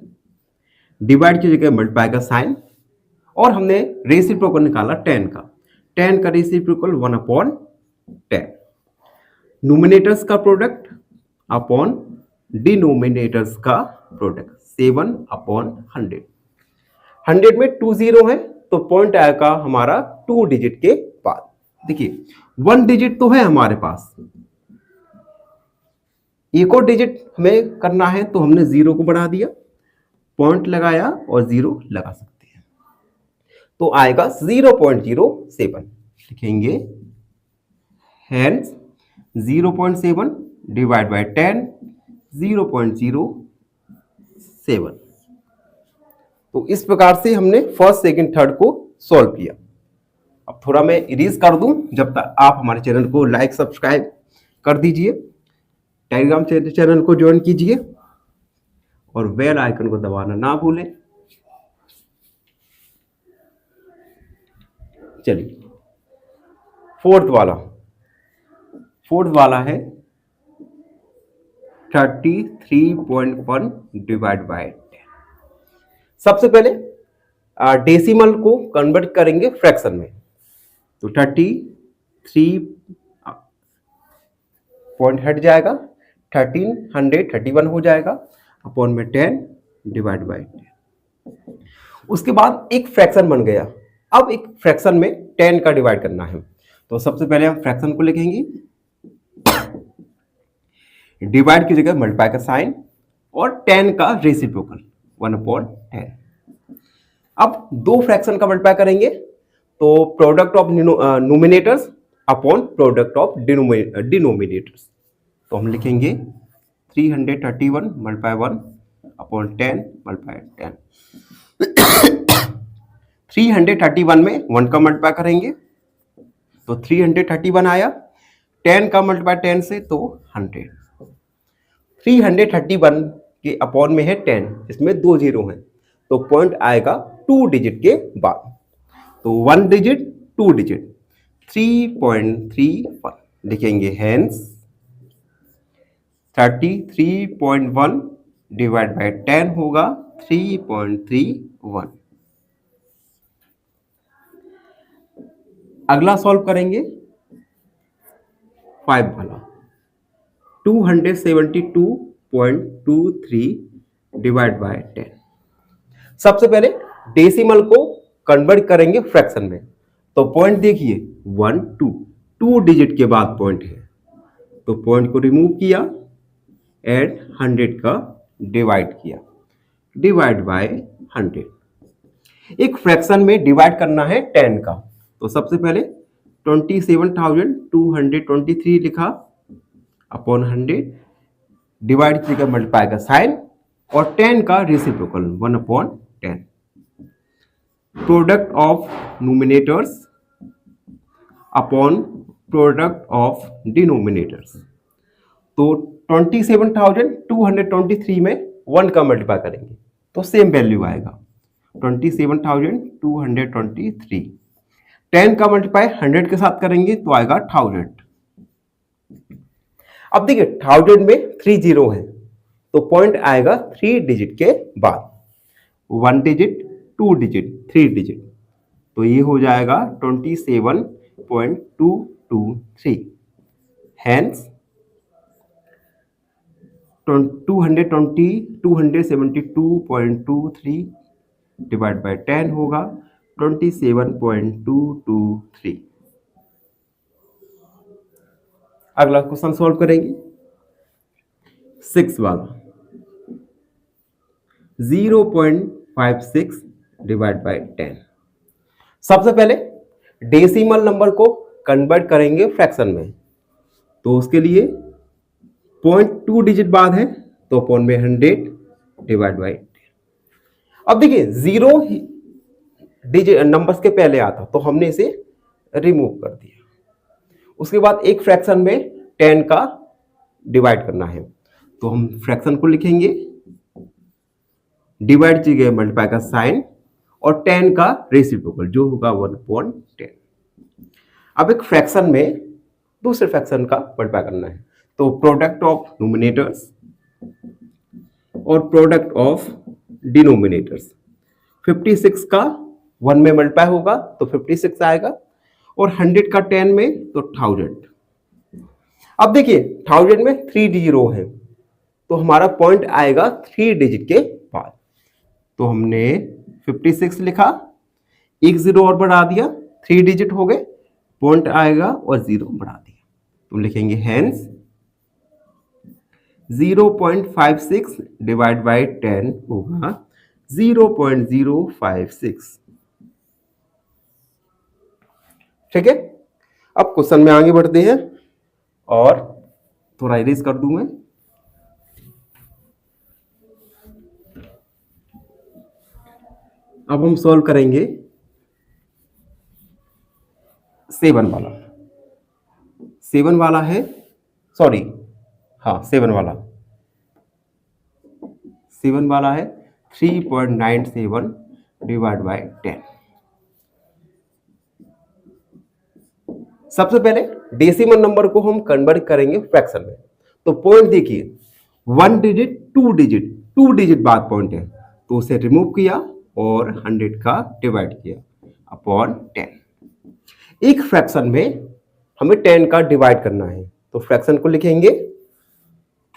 डिवाइड की जगह मल्टीप्लाई का साइन, और हमने रेसिप्रोकल निकाला 10 का। 10 का रेसिप्रोकल 1 अपॉन 10। नोमिनेटर्स का प्रोडक्ट अपॉन डिनोमिनेटर्स का प्रोडक्ट 7 अपॉन 100। 100 में 2 जीरो है, तो पॉइंट आएगा हमारा 2 डिजिट के बाद। देखिए 1 डिजिट तो है हमारे पास, एक और डिजिट हमें करना है, तो हमने 0 को बढ़ा दिया, पॉइंट लगाया और 0 लगा सकते हैं, तो आएगा 0.07 लिखेंगे। Hence 0.7 divide by 10 0.07। तो इस प्रकार से हमने फर्स्ट सेकंड थर्ड को सॉल्व किया। अब थोड़ा मैं इरेज कर दूं, जब तक आप हमारे चैनल को लाइक सब्सक्राइब कर दीजिए, टेलीग्राम चैनल को ज्वाइन कीजिए और बेल आइकन को दबाना ना भूलें। चलिए फोर्थ वाला है 33.1 डिवाइड बाय 10। सबसे पहले डेसिमल को कन्वर्ट करेंगे फ्रैक्शन में, तो 33 पॉइंट हट जाएगा, 1331 हो जाएगा, अपॉन में 10 डिवाइड बाई 10। उसके बाद एक फ्रैक्शन बन गया। अब एक फ्रैक्शन में 10 का डिवाइड करना है, तो सबसे पहले हम फ्रैक्शन को लिखेंगे, डिवाइड की जगह मल्टीप्लाई का साइन और 10 का रेसिप्रोकल 1/10। अब दो फ्रैक्शन का मल्टीप्लाई करेंगे तो product of nominators upon product of denominators, तो हम लिखेंगे 331 मल्टीप्लाई 1 अपॉन 10 मल्टीप्लाई 10। 331 में 1 का मल्टीप्लाई करेंगे तो 331 आया, 10 का मल्टीप्लाई 10 से तो 100। 331 के अपॉन में है 10, इसमें 2 जीरो हैं, तो पॉइंट आएगा 2 डिजिट के बाद, तो 1 डिजिट 2 डिजिट 3.31 लिखेंगे। हेंस 33.1 डिवाइड बाई 10 होगा 3.31। अगला सॉल्व करेंगे 5 वाला, 272.23 डिवाइड बाय 10। सबसे पहले डेसिमल को कन्वर्ट करेंगे फ्रैक्शन में, तो पॉइंट देखिए 1 2 डिजिट के बाद पॉइंट है, तो पॉइंट को रिमूव किया एंड 100 का डिवाइड किया, डिवाइड बाय 100। एक फ्रैक्शन में डिवाइड करना है 10 का, तो सबसे पहले 27,223 लिखा अपॉन 100, डिवाइड की जगह मल्टीप्लाई का साइन और 10 का reciprocal 1/10। Product of nominators upon product of denominators, तो 27,223 में 1 का मल्टीप्लाई करेंगे तो सेम वैल्यू आएगा 27,223। 10 का मल्टीप्लाई 100 के साथ करेंगे तो आएगा 1000। अब देखिए 1000 में 3 जीरो है, तो पॉइंट आएगा 3 डिजिट के बाद, 1 डिजिट 2 डिजिट 3 डिजिट, तो ये हो जाएगा 27.223। हेंस 272.23 डिवाइड बाय 10 होगा 27.223। अगला क्वेश्चन सॉल्व करेंगे 6 वाला, 0.56 डिवाइड बाय 10। सबसे पहले डेसिमल नंबर को कन्वर्ट करेंगे फ्रैक्शन में, तो उसके लिए पॉइंट 2 डिजिट बाद है, तो पॉइंट में 100 डिवाइड बाई 10। अब देखिए 0 डिजिट नंबर्स के पहले आता, तो हमने इसे रिमूव कर दिया। उसके बाद एक फ्रैक्शन में 10 का डिवाइड करना है, तो हम फ्रैक्शन को लिखेंगे, डिवाइड की जगह मल्टीप्लाई का साइन और 10 का रेसिप्रोकल जो होगा 1/10। अब एक फ्रैक्शन में दूसरे फ्रैक्शन का मल्टीप्लाई करना है, तो प्रोडक्ट ऑफ नोमिनेटर्स और प्रोडक्ट ऑफ डिनोमिनेटर्स, 56 का 1 में मल्टीप्लाई होगा तो 56 आएगा, और 100 का 10 में तो 1000। अब देखिए 1000 में 3 जीरो है, तो हमारा पॉइंट आएगा 3 डिजिट के बाद, तो हमने 56 लिखा, एक जीरो और बढ़ा दिया, 3 डिजिट हो गए, पॉइंट आएगा और जीरो बढ़ा दिया, तो लिखेंगे हेंस 0.56 डिवाइड बाई 10 होगा 0.056। ठीक है, अब क्वेश्चन में आगे बढ़ते हैं और थोड़ा इरेज कर दूं मैं। अब हम सॉल्व करेंगे 7 वाला। 7 वाला है, सॉरी हाँ 7 वाला, 7 वाला है 3.97 डिवाइड बाई 10। सबसे पहले डेसिमल नंबर को हम कन्वर्ट करेंगे फ्रैक्शन में, तो पॉइंट देखिए 1 डिजिट 2 डिजिट बाद पॉइंट है, तो उसे रिमूव किया और 100 का डिवाइड किया अपॉन 10। एक फ्रैक्शन में हमें 10 का डिवाइड करना है, तो फ्रैक्शन को लिखेंगे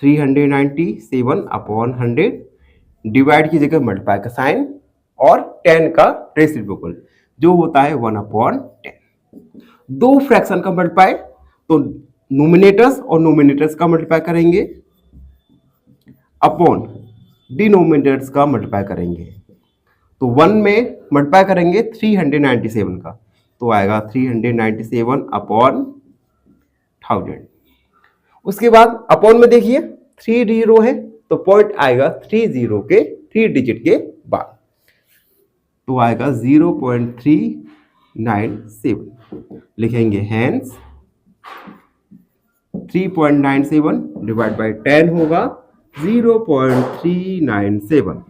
397 अपॉन 100, डिवाइड की जगह मल्टीप्लाई का साइन और 10 का रेसिप्रोकल जो होता है 1 अपॉन 10। दो फ्रैक्शन का मल्टीप्लाई तो नोमिनेटर्स और नोमिनेटर्स का मल्टीप्लाई करेंगे अपॉन डिनोमिनेटर्स का मल्टीप्लाई करेंगे। तो 1 में मल्टीप्लाई करेंगे 397 का, तो आएगा 397 अपॉन 1000। उसके बाद अपॉन में देखिए 3 जीरो है तो पॉइंट आएगा 30 के 3 डिजिट के बाद, तो आएगा 0.397। लिखेंगे हैंस 3.97 डिवाइड बाई 10 होगा 0.397।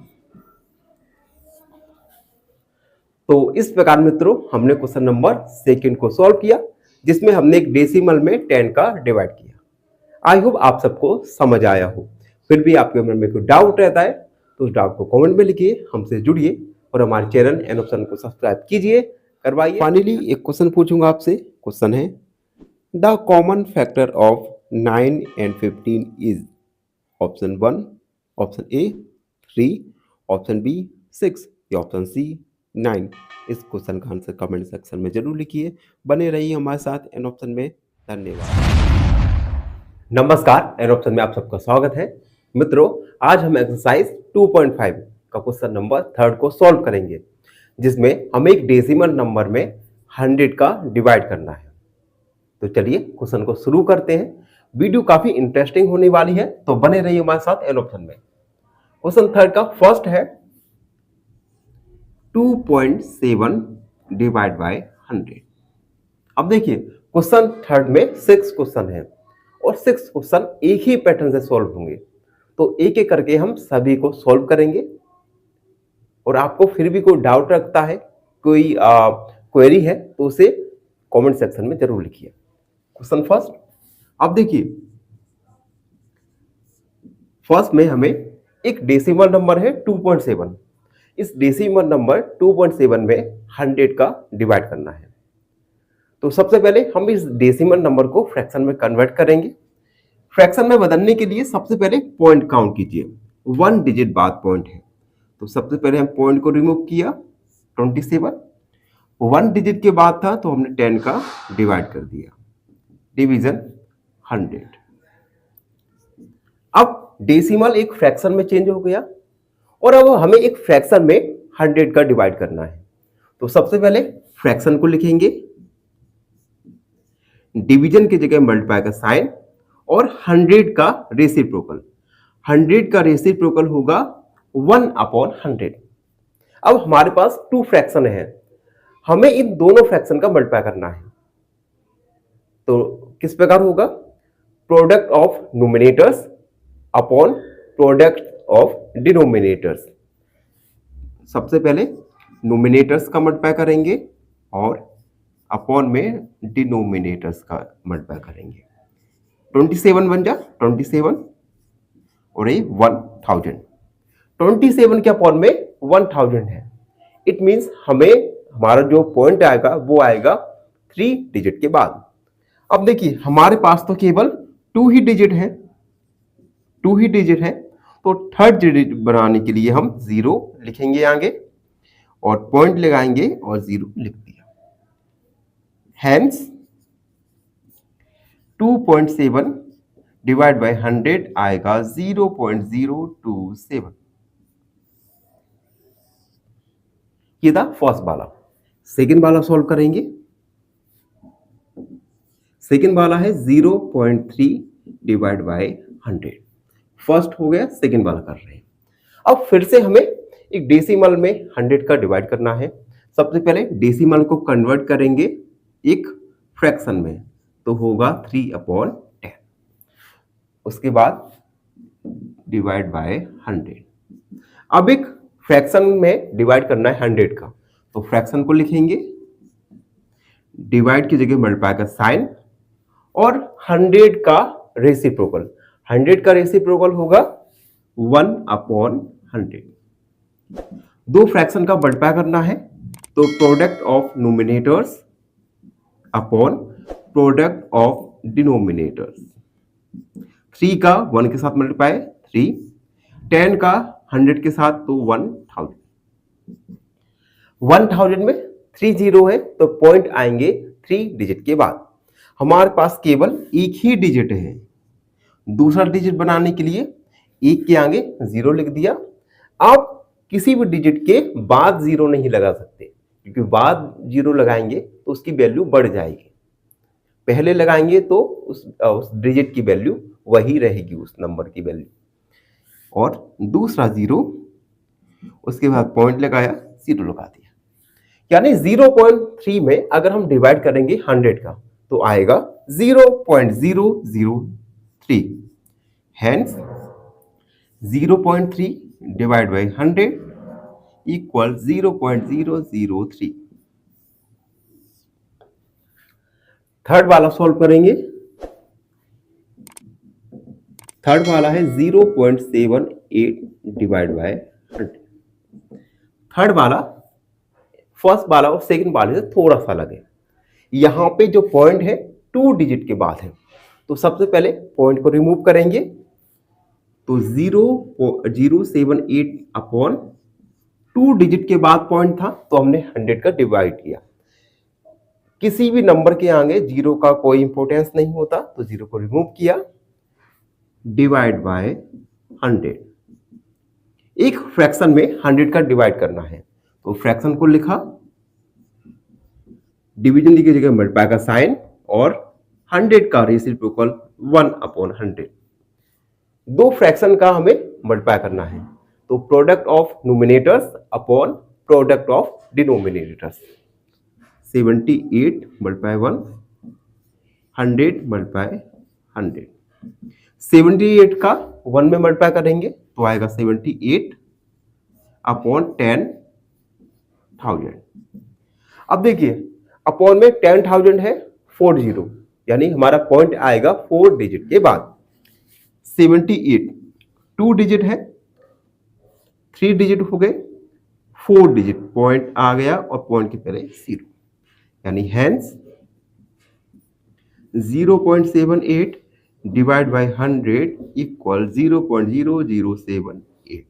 तो इस प्रकार मित्रों हमने क्वेश्चन नंबर सेकंड को सॉल्व किया, जिसमें हमने एक डेसिमल में 10 का डिवाइड किया। आई होप आप सबको समझ आया हो। फिर भी आपके मन में कोई डाउट रहता है तो उस डाउट को कमेंट में लिखिए, हमसे जुड़िए और हमारे चैनल एन ऑप्शन को सब्सक्राइब कीजिए, करवाइए। फाइनली एक क्वेश्चन पूछूंगा आपसे। क्वेश्चन है the common factor of 9 and 15 is option 1, option A 3, option B 6 या ऑप्शन सी 9। इस क्वेश्चन का आंसर कमेंट सेक्शन में जरूर लिखिए। बने रहिए हमारे साथ एन ऑप्शन में। धन्यवाद। नमस्कार, एन ऑप्शन में आप सबका स्वागत है। मित्रों, आज हम एक्सरसाइज 2.5 का क्वेश्चन नंबर थर्ड को सॉल्व करेंगे, जिसमें हमें एक डेसिमल नंबर में 100 का डिवाइड करना है। तो चलिए क्वेश्चन को शुरू करते हैं। वीडियो काफी इंटरेस्टिंग होने वाली है, तो बने रहिए हमारे साथ एन ऑप्शन में। क्वेश्चन थर्ड का फर्स्ट है 2.7 डिवाइड बाय 100। अब देखिए क्वेश्चन थर्ड में 6 क्वेश्चन है और 6 क्वेश्चन एक ही पैटर्न से सॉल्व होंगे, तो एक एक करके हम सभी को सॉल्व करेंगे। और आपको फिर भी कोई डाउट रखता है, कोई क्वेरी है, तो उसे कमेंट सेक्शन में जरूर लिखिए। क्वेश्चन फर्स्ट, अब देखिए फर्स्ट में हमें एक डेसिमल नंबर है 2.7। इस डेसिमल नंबर 2.7 में 100 का डिवाइड करना है। तो सबसे पहले हम इस डेसिमल नंबर को फ्रैक्शन में कन्वर्ट करेंगे। फ्रैक्शन में बदलने के लिए सबसे पहले पॉइंट काउंट कीजिए। 1 डिजिट बाद पॉइंट है, तो सबसे पहले हम पॉइंट को रिमूव किया 27। 1 डिजिट के बाद था तो हमने 10 का डिवाइड कर दिया, डिवीजन 100। अब डेसिमल एक फ्रैक्शन में चेंज हो गया और अब हमें एक फ्रैक्शन में 100 का डिवाइड करना है। तो सबसे पहले फ्रैक्शन को लिखेंगे, डिवीजन की जगह मल्टीप्लाई का साइन और 100 का रेसिप्रोकल। 100 का रेसिप्रोकल होगा 1 अपॉन 100। अब हमारे पास 2 फ्रैक्शन है, हमें इन दोनों फ्रैक्शन का मल्टीप्लाई करना है। तो किस प्रकार होगा? Product of nominators upon product of denominators. सबसे पहले नोमिनेटर्स का मल्टीप्लाई करेंगे और अपॉन में डिनोमिनेटर्स का मल्टीप्लाई करेंगे। 27 बन जा 27 और ये 1000। 27 के अपॉन में 1000 है। इट मींस हमें हमारा जो पॉइंट आएगा वो आएगा 3 डिजिट के बाद। अब देखिए हमारे पास तो केवल 2 ही डिजिट है, 2 ही डिजिट है, तो थर्ड डिजिट बनाने के लिए हम 0 लिखेंगे आगे और पॉइंट लगाएंगे और 0 लिख दिया। हैंस 2.7 डिवाइड बाय 100 आएगा 0.027। ये था फर्स्ट वाला। सेकंड वाला सॉल्व करेंगे। सेकंड वाला है 0.3 डिवाइड बाय 100। फर्स्ट हो गया, सेकंड वाला कर रहे हैं। अब फिर से हमें एक डेसिमल में 100 का डिवाइड करना है। सबसे पहले डेसिमल को कन्वर्ट करेंगे एक फ्रैक्शन में, तो होगा 3 अपॉन 10। उसके बाद डिवाइड बाय 100। अब एक फ्रैक्शन में डिवाइड करना है 100 का, तो फ्रैक्शन को लिखेंगे, डिवाइड की जगह मल्टीप्लाई का साइन और 100 का रेसिप्रोकल। 100 का रेसिप्रोकल होगा 1 अपॉन 100। दो फ्रैक्शन का मल्टीप्लाई करना है, तो product of nominators upon product of denominators. 3 का 1 के साथ मल्टीप्लाई 3, 10 का 100 के साथ तो 1000। 1000 में 3 जीरो है तो पॉइंट आएंगे 3 डिजिट के बाद। हमारे पास केवल एक ही डिजिट है, दूसरा डिजिट बनाने के लिए एक के आगे 0 लिख दिया। आप किसी भी डिजिट के बाद 0 नहीं लगा सकते, क्योंकि बाद 0 लगाएंगे तो उसकी वैल्यू बढ़ जाएगी। पहले लगाएंगे तो उस डिजिट की वैल्यू वही रहेगी, उस नंबर की वैल्यू। और दूसरा 0, उसके बाद पॉइंट लगाया, 0 लगा दिया। यानी 0.3 में अगर हम डिवाइड करेंगे 100 का तो आएगा 0.003। Hence 0.3 divide by 100 equal 0.003। Third वाला सॉल्व करेंगे। थर्ड वाला है 0.78 डिवाइड बाय 100। थर्ड वाला फर्स्ट वाला और सेकंड वाले से थोड़ा सा अलग है। यहां पे जो पॉइंट है 2 डिजिट के बाद है, तो सबसे पहले पॉइंट को रिमूव करेंगे। तो 0.078 अपॉन 2 डिजिट के बाद पॉइंट था तो हमने 100 का डिवाइड किया। किसी भी नंबर के आगे 0 का कोई इंपॉर्टेंस नहीं होता, तो 0 को रिमूव किया, डिवाइड बाय 100। एक फ्रैक्शन में 100 का डिवाइड करना है, तो फ्रैक्शन को लिखा, डिवीजन की जगह मल्टीप्लाई का साइन, और 100 का रेसिप्रोकल 1/100। दो फ्रैक्शन का हमें मल्टीप्लाई करना है, तो product of numerators upon product of denominators. 78 multiply 1, 100 multiply 100। 78 का 1 में मल्टीप्लाई करेंगे तो आएगा 78 अपॉन 10,000। अब देखिए अपॉन में 10,000 है 40, यानी हमारा पॉइंट आएगा 4 डिजिट के बाद। 78 2 डिजिट है, 3 डिजिट हो गए, 4 डिजिट पॉइंट आ गया और पॉइंट के पहले 0, यानी हेंस 0.78 डिवाइड बाय 100 इक्वल 0.0078।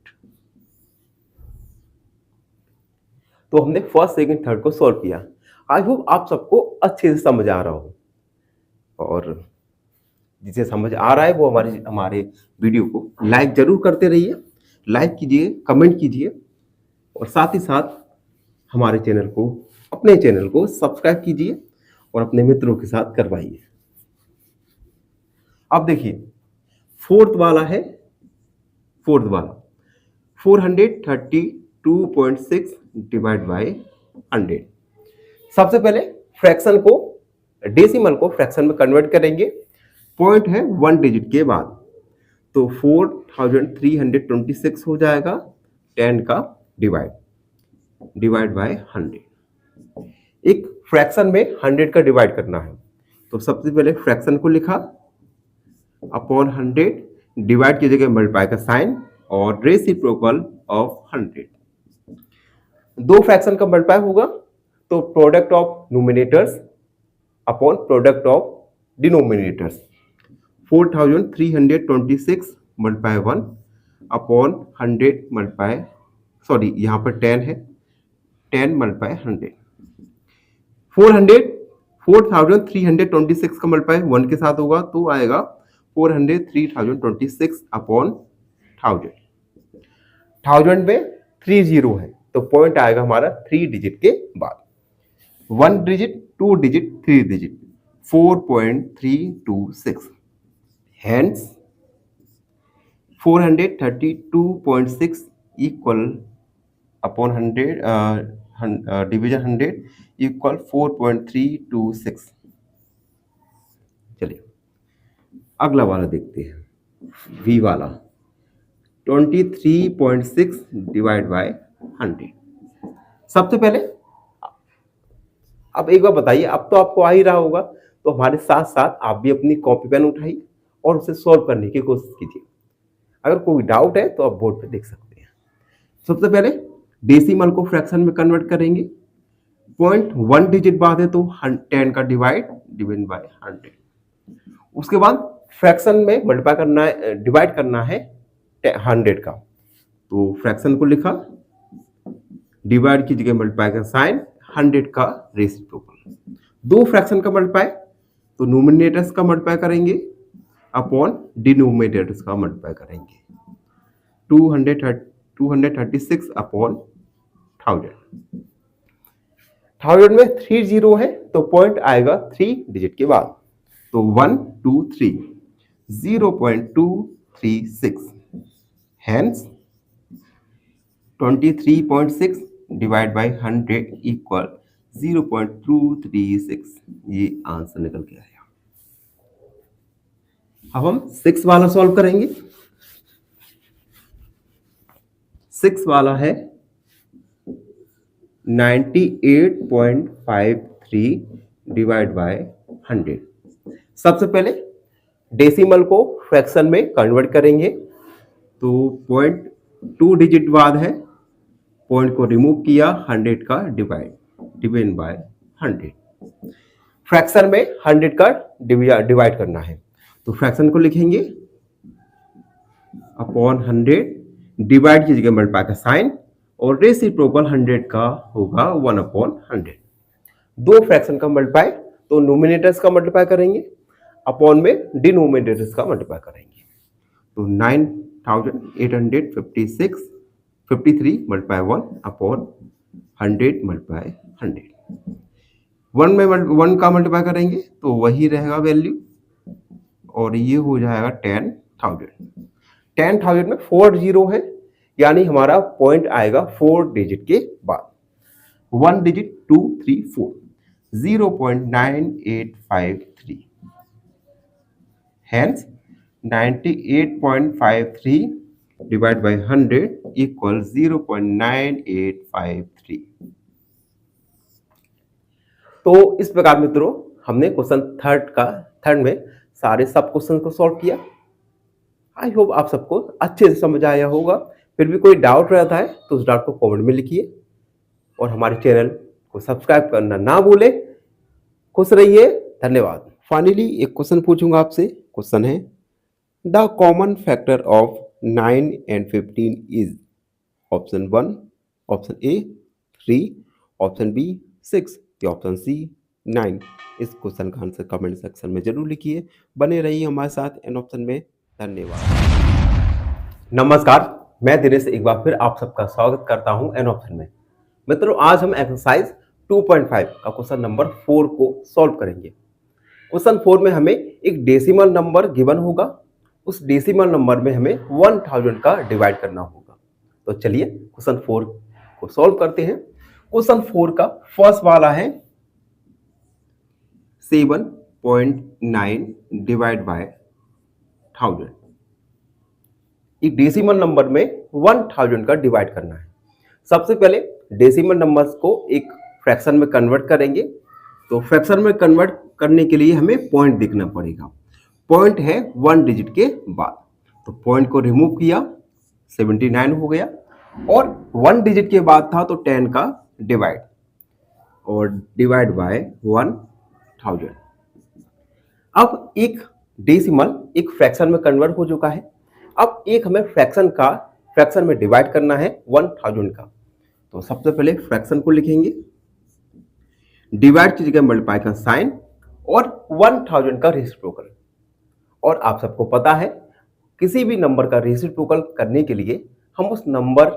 तो हमने फर्स्ट सेकंड थर्ड को सॉल्व किया। आई होप आप सबको अच्छे से समझ आ रहा हो, और जिसे समझ आ रहा है वो हमारे वीडियो को लाइक जरूर करते रहिए। लाइक कीजिए, कमेंट कीजिए, और साथ ही साथ हमारे चैनल को, अपने चैनल को सब्सक्राइब कीजिए और अपने मित्रों के साथ करवाइए। अब देखिए फोर्थ वाला है, 432.6 डिवाइड बाय 100। सबसे पहले फ्रैक्शन को, डेसिमल को फ्रैक्शन में कन्वर्ट करेंगे। पॉइंट है 1 डिजिट के बाद, तो 4326 हो जाएगा। 10 का डिवाइड बाय 100। एक फ्रैक्शन में 100 का डिवाइड करना है, तो सबसे पहले फ्रैक्शन को लिखा, अपॉन 100, डिवाइड की जगह मल्टीप्लाई का साइन और रेसिप्रोकल ऑफ 100। दो फ्रैक्शन का मल्टीप्लाई होगा तो product of numerators upon product of denominators. 4326 multiply 1 upon 100 multiply, sorry यहाँ पर 10 है, 10 मल्टीप्लाई 100। 4326 का मल्टीप्लाई 1 के साथ होगा तो आएगा 403,026 अपॉन 1000 में 3 जीरो है, तो पॉइंट आएगा हमारा 3 डिजिट के बाद। 1 digit, 2 digit, 3 digit, 4.326। Hence 432.6 equal upon 100 division 100 equal 4.326। चलिए अगला वाला देखते हैं, V वाला 23.6 डिवाइड बाय 100। सबसे पहले अब एक बार बताइए, अब तो आपको आ ही रहा होगा, तो हमारे साथ साथ आप भी अपनी कॉपी पेन उठाइए और उसे सॉल्व करने की कोशिश कीजिए। अगर कोई डाउट है तो आप बोर्ड पे देख सकते हैं। सबसे पहले डेसिमल को फ्रैक्शन में कन्वर्ट करेंगे। पॉइंट 1 डिजिट बाद है तो 10 का डिवाइड बाय 100। उसके बाद फ्रैक्शन में मल्टीप्लाई करना है, डिवाइड करना है 100 का। तो फ्रैक्शन को लिखा, डिवाइड की जगह मल्टीप्लाई का साइन, 100 का रेसिप्रोकल। दो फ्रैक्शन का मल्टीप्लाई, तो न्यूमरेटर्स का मल्टीप्लाई करेंगे अपॉन डिनोमिनेटर्स का मल्टीप्लाई करेंगे। 236 अपॉन 1000 में 3 जीरो है तो पॉइंट आएगा 3 डिजिट के बाद, तो 1 2 3 0.236, हैंस 23.6 डिवाइड बाई 100 इक्वल 0.236। ये आंसर निकल के आया। अब हम 6 वाला सॉल्व करेंगे। 6 वाला है 98.53 डिवाइड बाय 100। सबसे पहले डेसिमल को फ्रैक्शन में कन्वर्ट करेंगे, तो पॉइंट 2 डिजिट बाद है, पॉइंट को रिमूव किया, 100 का डिवाइड बाय 100। फ्रैक्शन में 100 का डिवाइड करना है, तो फ्रैक्शन को लिखेंगे अपॉन 100, डिवाइड की जगह मल्टीप्लाई का साइन, और रेसिप्रोकल 100 का होगा 1/100। दो फ्रैक्शन का मल्टीप्लाई, तो न्यूमरेटर्स का मल्टीप्लाई करेंगे, अपॉन में डिनोमिनेटर्स का मल्टीप्लाई करेंगे। तो 9856 मल्टीप्लाई 1 अपॉन 100 मल्टीप्लाई 100। 1 में 1 का मल्टीप्लाई करेंगे तो वही रहेगा वैल्यू, और ये हो जाएगा 10,000। 10,000 में 4 जीरो है, यानी हमारा पॉइंट आएगा 4 डिजिट के बाद। 1 digit 2 3 4, 0.9853, hence 98.53 divide by 100 equal 0.9853। तो इस प्रकार मित्रों हमने क्वेश्चन थर्ड में सारे सब क्वेश्चन को सॉल्व किया। आई होप आप सबको अच्छे से समझ आया होगा। फिर भी कोई डाउट रहता है तो उस डाउट को कमेंट में लिखिए, और हमारे चैनल को सब्सक्राइब करना ना भूले। खुश रहिए, धन्यवाद। फाइनली एक क्वेश्चन पूछूंगा आपसे। क्वेश्चन है, the common factor of 9 and 15 is option 1, option A 3, option B 6 या ऑप्शन सी 9। इस क्वेश्चन का आंसर कमेंट सेक्शन में जरूर लिखिए। बने रहिए हमारे साथ एन ऑप्शन में। धन्यवाद। नमस्कार, मैं दिनेश एक बार फिर आप सबका स्वागत करता हूं एन ऑप्शन में। मित्रों आज हम एक्सरसाइज 2.5 का क्वेश्चन नंबर 4 को सॉल्व करेंगे। क्वेश्चन 4 में हमें एक डेसिमल नंबर गिवन होगा, उस डेसिमल नंबर में हमें 1000 का डिवाइड करना होगा। तो चलिए क्वेश्चन 4 को सॉल्व करते हैं। क्वेश्चन 4 का फर्स्ट वाला है 7.9 डिवाइड बाय 1000। एक डेसिमल नंबर में 1000 का डिवाइड करना है। सबसे पहले डेसिमल नंबर्स को एक फ्रैक्शन में कन्वर्ट करेंगे। तो फ्रैक्शन में कन्वर्ट करने के लिए हमें पॉइंट देखना पड़ेगा। पॉइंट है 1 डिजिट के बाद, तो पॉइंट को रिमूव किया, 79 हो गया, और 1 डिजिट के बाद था तो 10 का डिवाइड, और डिवाइड बाय 1000। अब एक डेसिमल एक फ्रैक्शन में कन्वर्ट हो चुका है। अब एक हमें फ्रैक्शन में डिवाइड करना है 1000 का। तो सबसे पहले फ्रैक्शन को लिखेंगे, डिवाइड की जगह मल्टीप्लाई का साइन, और 1000 का रेसिप्रोकल। और आप सबको पता है किसी भी नंबर का रेसिप्रोकल करने के लिए हम उस नंबर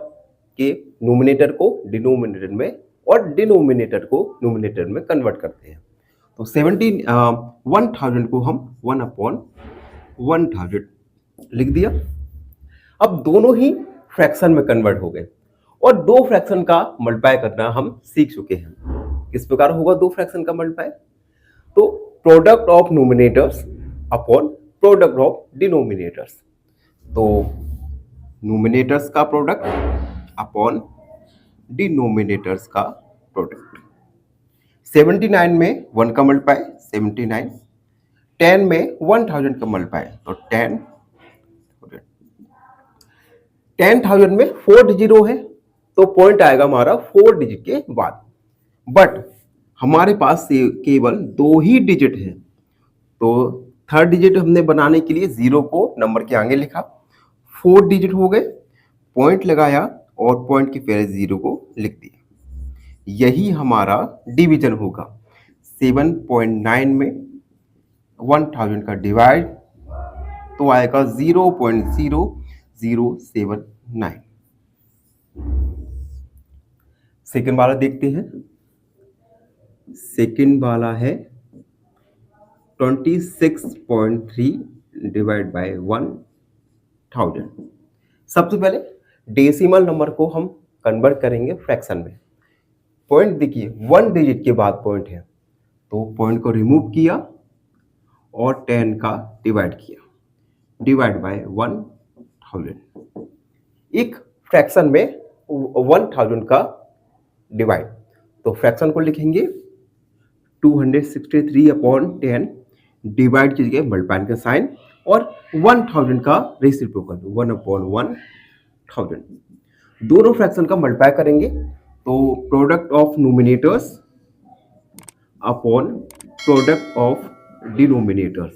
के न्यूमरेटर को डिनोमिनेटर में और डिनोमिनेटर को न्यूमरेटर में कन्वर्ट करते हैं। तो 1000 को हम 1/1000 लिख दिया। अब दोनों ही फ्रैक्शन में कन्वर्ट हो गए, और दो फ्रैक्शन का मल्टीप्लाई करना हम सीख चुके हैं। किस प्रकार होगा दो फ्रैक्शन का मल्टीप्लाई? तो product of numerators upon product of denominators. तो न्यूमरेटर्स का प्रोडक्ट अपॉन डिनोमिनेटर्स का प्रोडक्ट। 79 में 1 का मल्टीप्लाई 79, 10 में 1000 का मल्टीप्लाई तो 10,000 में 4 जीरो है, तो पॉइंट आएगा हमारा 4 डिजिट के बाद। बट हमारे पास केवल 2 ही डिजिट है, तो थर्ड डिजिट हमने बनाने के लिए 0 को नंबर के आगे लिखा, फोर्थ डिजिट हो गए, पॉइंट लगाया और पॉइंट के पहले 0 को लिख दिया। यही हमारा डिवीजन होगा। 7.9 में 1000 का डिवाइड तो आएगा 0.0079। सेकंड वाला देखते हैं। सेकंड वाला है 26.3 डिवाइड बाय 1000। सबसे पहले डेसिमल नंबर को हम कन्वर्ट करेंगे फ्रैक्शन में। पॉइंट देखिए 1 डिजिट के बाद पॉइंट है, तो पॉइंट को रिमूव किया और 10 का डिवाइड किया, डिवाइड बाय 1000। एक फ्रैक्शन में 1000 का डिवाइड, तो फ्रैक्शन को लिखेंगे 263/10 डिवाइड कीजिए मल्टीप्लाई का साइन और 1000 का रेसिप्रोकल 1/1000। दोनों फ्रैक्शन का मल्टीप्लाई करेंगे तो product of numerators upon product of denominators.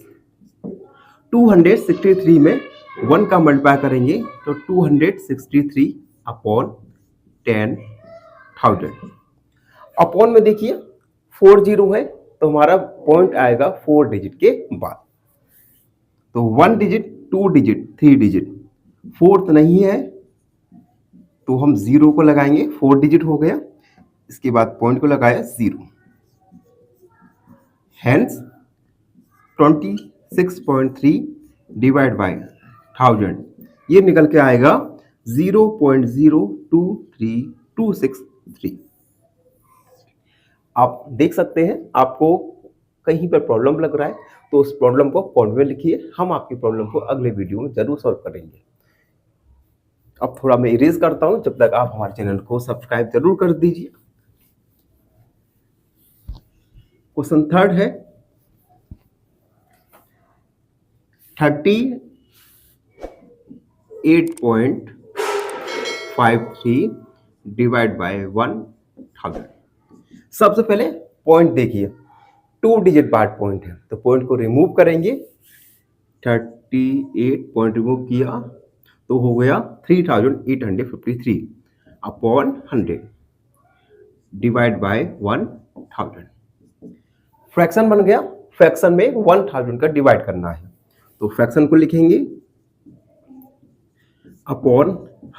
263 में 1 का मल्टीप्लाई करेंगे तो 263/10,000। अपॉन में देखिए 4 0 है तो हमारा पॉइंट आएगा 4 डिजिट के बाद। तो 1 डिजिट, 2 डिजिट, 3 डिजिट, फोर्थ नहीं है तो हम 0 को लगाएंगे, 4 डिजिट हो गया। इसके बाद पॉइंट को लगाया 0। हेंस 26.3 डिवाइड बाय 1000 ये निकल के आएगा 0.023263। आप देख सकते हैं आपको कहीं पर प्रॉब्लम लग रहा है तो उस प्रॉब्लम को पॉइंट में लिखिए, हम आपकी प्रॉब्लम को अगले वीडियो में जरूर सॉल्व करेंगे। अब थोड़ा मैं इरेज करता हूं, जब तक आप हमारे चैनल को सब्सक्राइब जरूर कर दीजिए। क्वेश्चन थर्ड है 38.53 डिवाइड बाय 1000। सबसे पहले पॉइंट देखिए 2 डिजिट बाद पॉइंट है तो पॉइंट को रिमूव करेंगे। 38 पॉइंट रिमूव किया तो हो गया 3853 अपॉन 100 डिवाइड बाय 1000। फ्रैक्शन बन गया। फ्रैक्शन में 1000 का डिवाइड करना है तो फ्रैक्शन को लिखेंगे अपॉन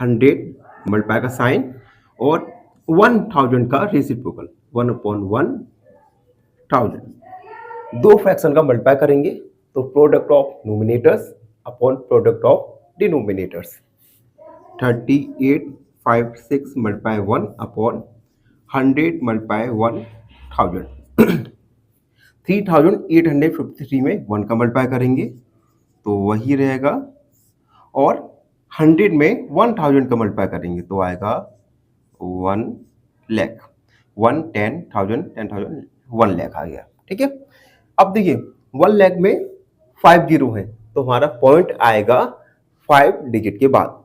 100 मल्टीप्लाई का साइन और 1000 का रेसिप्रोकल 1/1000। दो फ्रैक्शन का मल्टीप्लाई करेंगे तो product of numerators upon product of denominators. 3856 multiply 1 upon 100 multiply 1000। 3853 में 1 का मल्टीप्लाई करेंगे तो वही रहेगा और 100 में 1000 का मल्टीप्लाई करेंगे तो आएगा 1 लाख। 1 10,000 10,000 1 लाख आ गया। ठीक है। अब देखिए 1 लाख में 5 0 है तो हमारा पॉइंट आएगा 5 डिजिट के बाद।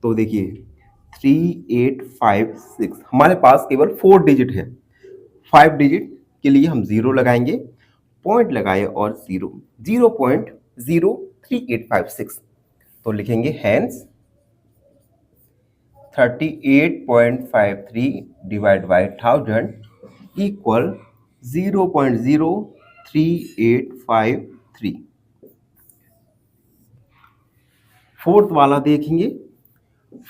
तो देखिए 3856 हमारे पास केवल 4 डिजिट है। 5 डिजिट के लिए हम 0 लगाएंगे, पॉइंट लगाए और 0.03856 तो लिखेंगे hence 38.53 divide by 1000 equal 0.03853। Fourth वाला देखेंगे।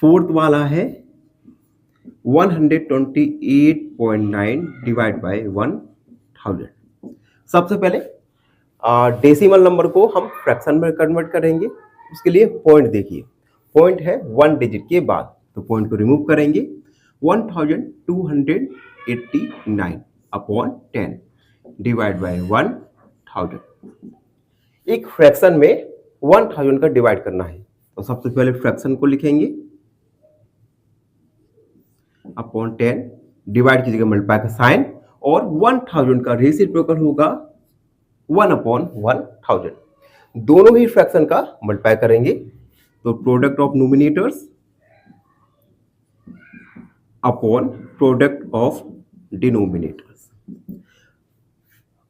फोर्थ वाला है 128.9 डिवाइड बाय 1000। सबसे पहले डेसिमल नंबर को हम फ्रैक्शन में कन्वर्ट करेंगे। उसके लिए पॉइंट देखिए, पॉइंट है 1 डिजिट के बाद तो पॉइंट को रिमूव करेंगे 1289 अपॉन 10 डिवाइड बाय 1000। एक फ्रैक्शन में 1000 का डिवाइड करना है तो सबसे पहले फ्रैक्शन को लिखेंगे अपॉन 10 डिवाइड कीजिएगा मल्टीप्लाई का साइन और 1000 का रेसिप्रोकल होगा 1/1000। दोनों ही फ्रैक्शन का मल्टीप्लाई करेंगे तो product of numerators upon product of denominators.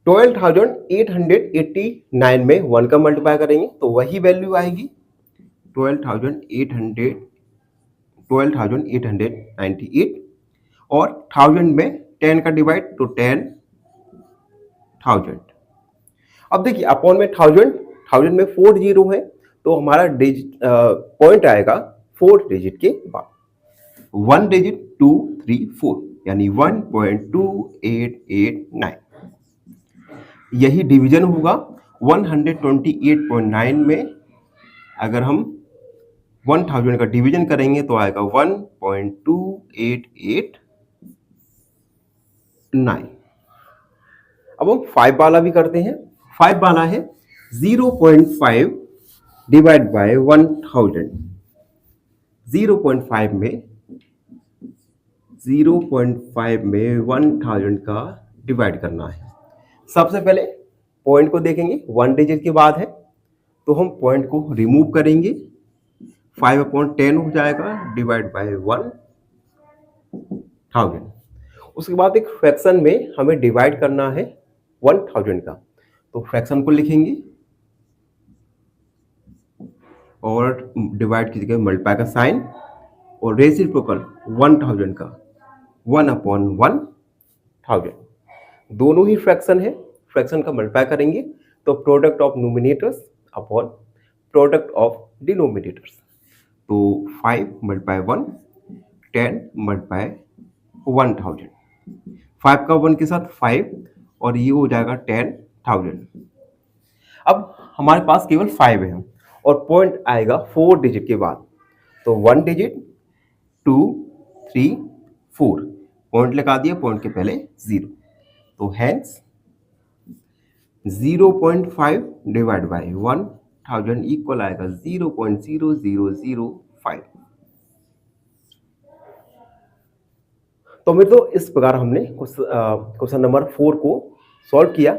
12,889 में 1 का मल्टीप्लाई करेंगे तो वही वैल्यू आएगी 12,898 और 1000 में 10 का डिवाइड तो 10,000। अब देखिए अपॉन में 1000 में 4 जीरो है तो हमारा पॉइंट आएगा 4 डिजिट के बाद 1 डिजिट 2 3 4 यानी 1.2889। यही डिवीजन होगा 128.9 में। अगर हम 1000 का डिवीजन करेंगे तो आएगा 1.2889। अब हम 5 वाला भी करते हैं। 5 वाला है 0.5 डिवाइड बाय 1000। 0.5 में 1000 का डिवाइड करना है। सबसे पहले पॉइंट को देखेंगे 1 डिजिट के बाद है तो हम पॉइंट को रिमूव करेंगे 5/10 हो जाएगा डिवाइड बाय 1000। उसके बाद एक फ्रैक्शन में हमें डिवाइड करना है 1000 का तो फ्रैक्शन को लिखेंगे और डिवाइड की जगह मल्टीप्लाई का साइन और रेसिप्रोकल 1000 का 1/1000। दोनों ही फ्रैक्शन है, फ्रैक्शन का मल्टीप्लाई करेंगे तो product of numerators upon product of denominators. तो 5 मल्टीप्लाई 1 10 मल्टीप्लाई 1000। 5 का 1 के साथ 5 और ये हो जाएगा 10,000। अब हमारे पास केवल 5 है और पॉइंट आएगा 4 डिजिट के बाद तो 1 डिजिट 2 3 4 पॉइंट लगा दिया, पॉइंट के पहले 0 तो हैंस 0.5 डिवाइड बाय 1000 इक्वल आएगा 0.0005। तो मित्रों इस प्रकार हमने क्वेश्चन नंबर 4 को सॉल्व किया।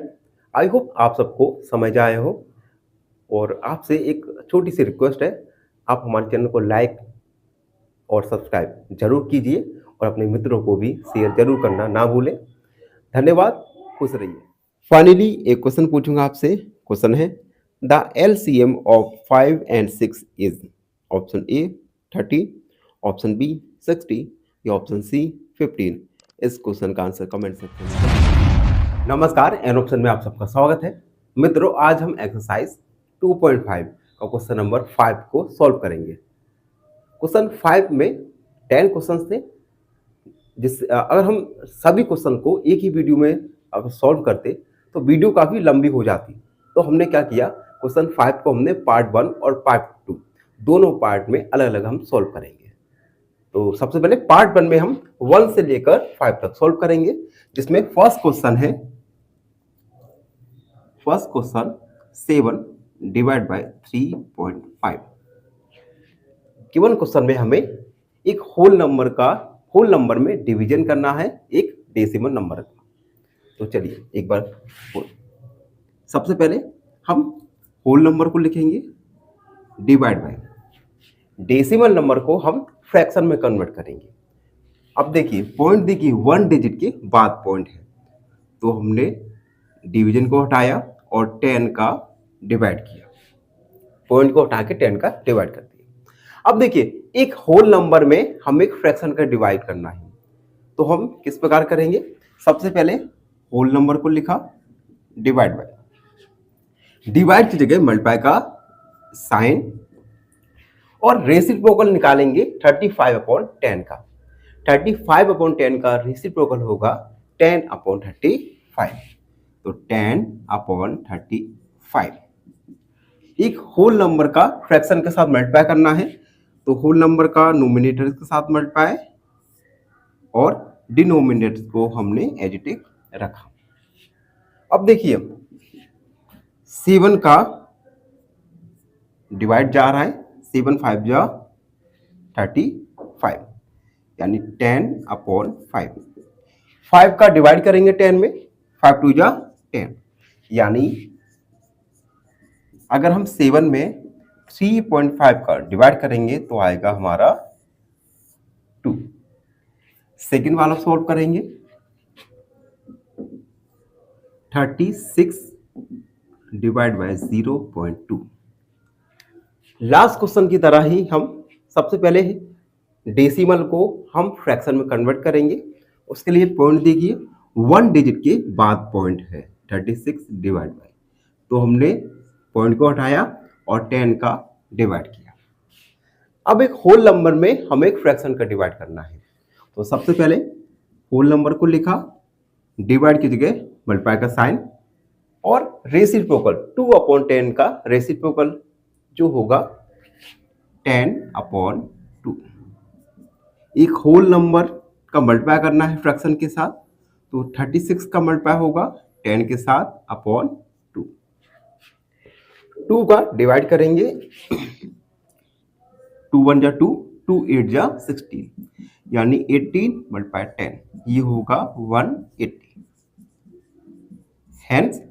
आई होप आप सबको समझ आए हो और आपसे एक छोटी सी रिक्वेस्ट है, आप हमारे चैनल को लाइक और सब्सक्राइब जरूर कीजिए और अपने मित्रों को भी शेयर जरूर करना ना भूलें। धन्यवाद, खुश रहिए। फाइनली एक क्वेश्चन पूछूंगा आपसे। क्वेश्चन है the LCM of 5 and 6 is option A 30, option B 60 या ऑप्शन सी 15। इस क्वेश्चन का आंसर कमेंट सेक्शन में। नमस्कार, एन ऑप्शन में आप सबका स्वागत है। मित्रों आज हम एक्सरसाइज 2.5 का क्वेश्चन नंबर 5 को सॉल्व करेंगे। क्वेश्चन 5 में 10 क्वेश्चन थे अगर हम सभी क्वेश्चन को एक ही वीडियो में अगर सॉल्व करते तो वीडियो काफ़ी लंबी हो जाती। तो हमने क्या किया, क्वेश्चन 5 को हमने पार्ट 1 और पार्ट 2 दोनों पार्ट में अलग अलग हम सॉल्व करेंगे। तो सबसे पहले पार्ट 1 में हम 1 से लेकर 5 तक सॉल्व करेंगे, जिसमें first question 7 divide by 3.5। Given question में हमें एक होल नंबर में डिवीजन करना है एक डेसिमल नंबर का। तो चलिए एक बार सबसे पहले हम होल नंबर को लिखेंगे डिवाइड बाय डेसिमल नंबर को हम फ्रैक्शन में कन्वर्ट करेंगे। अब देखिए पॉइंट देखिए 1 डिजिट के बाद पॉइंट है तो हमने डिवीजन को हटाया और 10 का डिवाइड किया, पॉइंट को हटा के 10 का डिवाइड कर दिया। अब देखिए एक होल नंबर में हम एक फ्रैक्शन का डिवाइड करना है तो हम किस प्रकार करेंगे। सबसे पहले होल नंबर को लिखा डिवाइड बाय, डिवाइड की जगह मल्टीप्लाई का साइन और रेसिप्रोकल निकालेंगे 35/10 का। 35/10 का रेसिप्रोकल होगा 10/35। तो 10/35 एक होल नंबर का फ्रैक्शन के साथ मल्टीप्लाई करना है तो होल नंबर का नोमिनेटर के साथ मल्टीप्लाई और डिनोमिनेटर को हमने एज इट इज रखा। अब देखिए 7 का डिवाइड जा रहा है, 7 5 जा 35 यानी 10/5। 5 का डिवाइड करेंगे 10 में, 5 2 जा 10 यानी अगर हम 7 में 3.5 का डिवाइड करेंगे तो आएगा हमारा 2। सेकेंड वाला सॉल्व करेंगे 36 डिवाइड बाय 0.2। लास्ट क्वेश्चन की तरह ही हम सबसे पहले डेसिमल को हम फ्रैक्शन में कन्वर्ट करेंगे। उसके लिए पॉइंट देखिए, 1 डिजिट के बाद पॉइंट है 36 डिवाइड बाय, तो हमने पॉइंट को हटाया और 10 का डिवाइड किया। अब एक होल नंबर में हमें एक फ्रैक्शन का डिवाइड करना है, तो सबसे पहले होल नंबर को लिखा, डिवाइड की जगह मल्टीप्लाई का साइन और रेसिप्रोकल 2/10 का रेसिप्रोकल जो होगा 10/2। एक होल नंबर का मल्टीप्लाई करना है फ्रैक्शन के साथ, तो 36 का मल्टीप्लाई होगा 10 के साथ अपॉन 2। 2 का डिवाइड करेंगे, 2 1 जा 2, 2 8 जा 16, यानी 18 मल्टीप्लाई 10, ये होगा 180। हेंस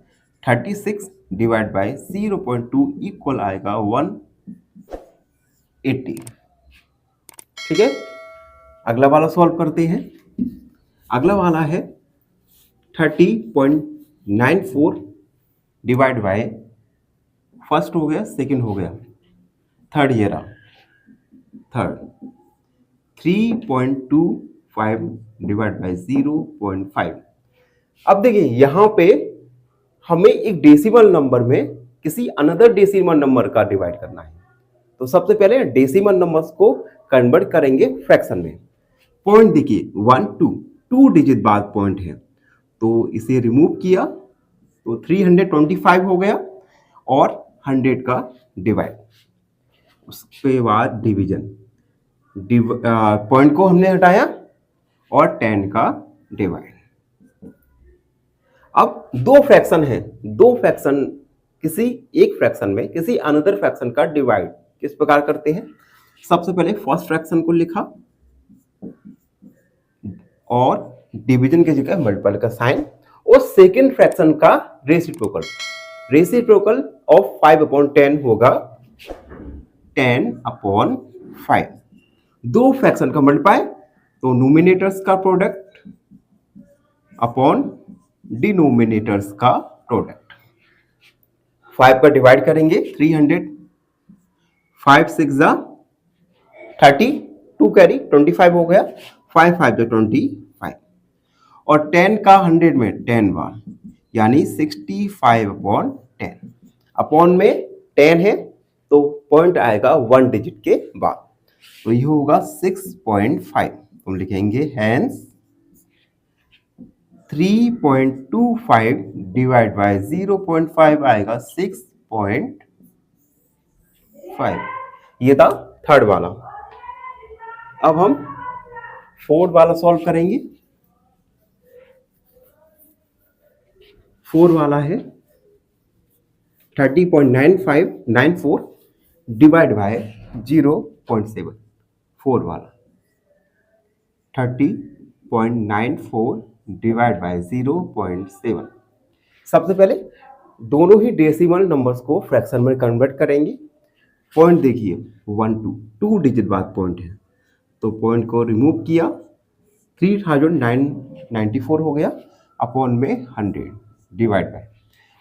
36 डिवाइड बाय 0.2 इक्वल आएगा 180। ठीक है, अगला वाला सॉल्व करते हैं। अगला वाला है 30.94 डिवाइड बाय, फर्स्ट हो गया, सेकंड हो गया, थर्ड ये रहा, थर्ड 3.25 डिवाइड बाय 0.5। अब देखिए यहां पे हमें एक डेसिमल नंबर में किसी अनदर डेसिमल नंबर का डिवाइड करना है, तो सबसे पहले डेसिमल नंबर्स को कन्वर्ट करेंगे फ्रैक्शन में। पॉइंट देखिए 1 2 डिजिट बाद पॉइंट है, तो इसे रिमूव किया तो 325 हो गया और 100 का डिवाइड, उसके बाद डिवीजन, पॉइंट को हमने हटाया और 10 का डिवाइड। अब दो फ्रैक्शन है, दो फ्रैक्शन किसी एक फ्रैक्शन में किसी अनदर फ्रैक्शन का डिवाइड किस प्रकार करते हैं। सबसे पहले फर्स्ट फ्रैक्शन को लिखा और डिवीजन की जगह मल्टीपल का साइन, और सेकेंड फ्रैक्शन का रेसिप्रोकल, रेसिप्रोकल ऑफ 5/10 होगा 10/5। दो फ्रैक्शन का मल्टीप्लाई, तो नोमिनेटर्स का प्रोडक्ट अपॉन डिनोमिनेटर्स का प्रोडक्ट। 5 का डिवाइड करेंगे 300, 5 6 जा 30, 2 कैरी 25 हो गया, 5 5 जा 25, और 10 का 100 में 10 बार, यानी 65/10। अपॉन में 10 है तो पॉइंट आएगा 1 डिजिट के बाद, तो ये होगा 6.5। तो लिखेंगे हेंस 3.25 डिवाइड बाय 0.5 आएगा 6.5। ये था थर्ड वाला। अब हम फोर्थ वाला सॉल्व करेंगे। फोर्थ वाला है 30.9594 डिवाइड बाय 0.7। फोर वाला 30.94 डिवाइड बाय 0.7। सबसे पहले दोनों ही डेसिमल नंबर्स को फ्रैक्शन में कन्वर्ट करेंगे। पॉइंट देखिए 1 2 डिजिट बाद पॉइंट है, तो पॉइंट को रिमूव किया, 3994 हो गया, अपॉन में 100 डिवाइड बाय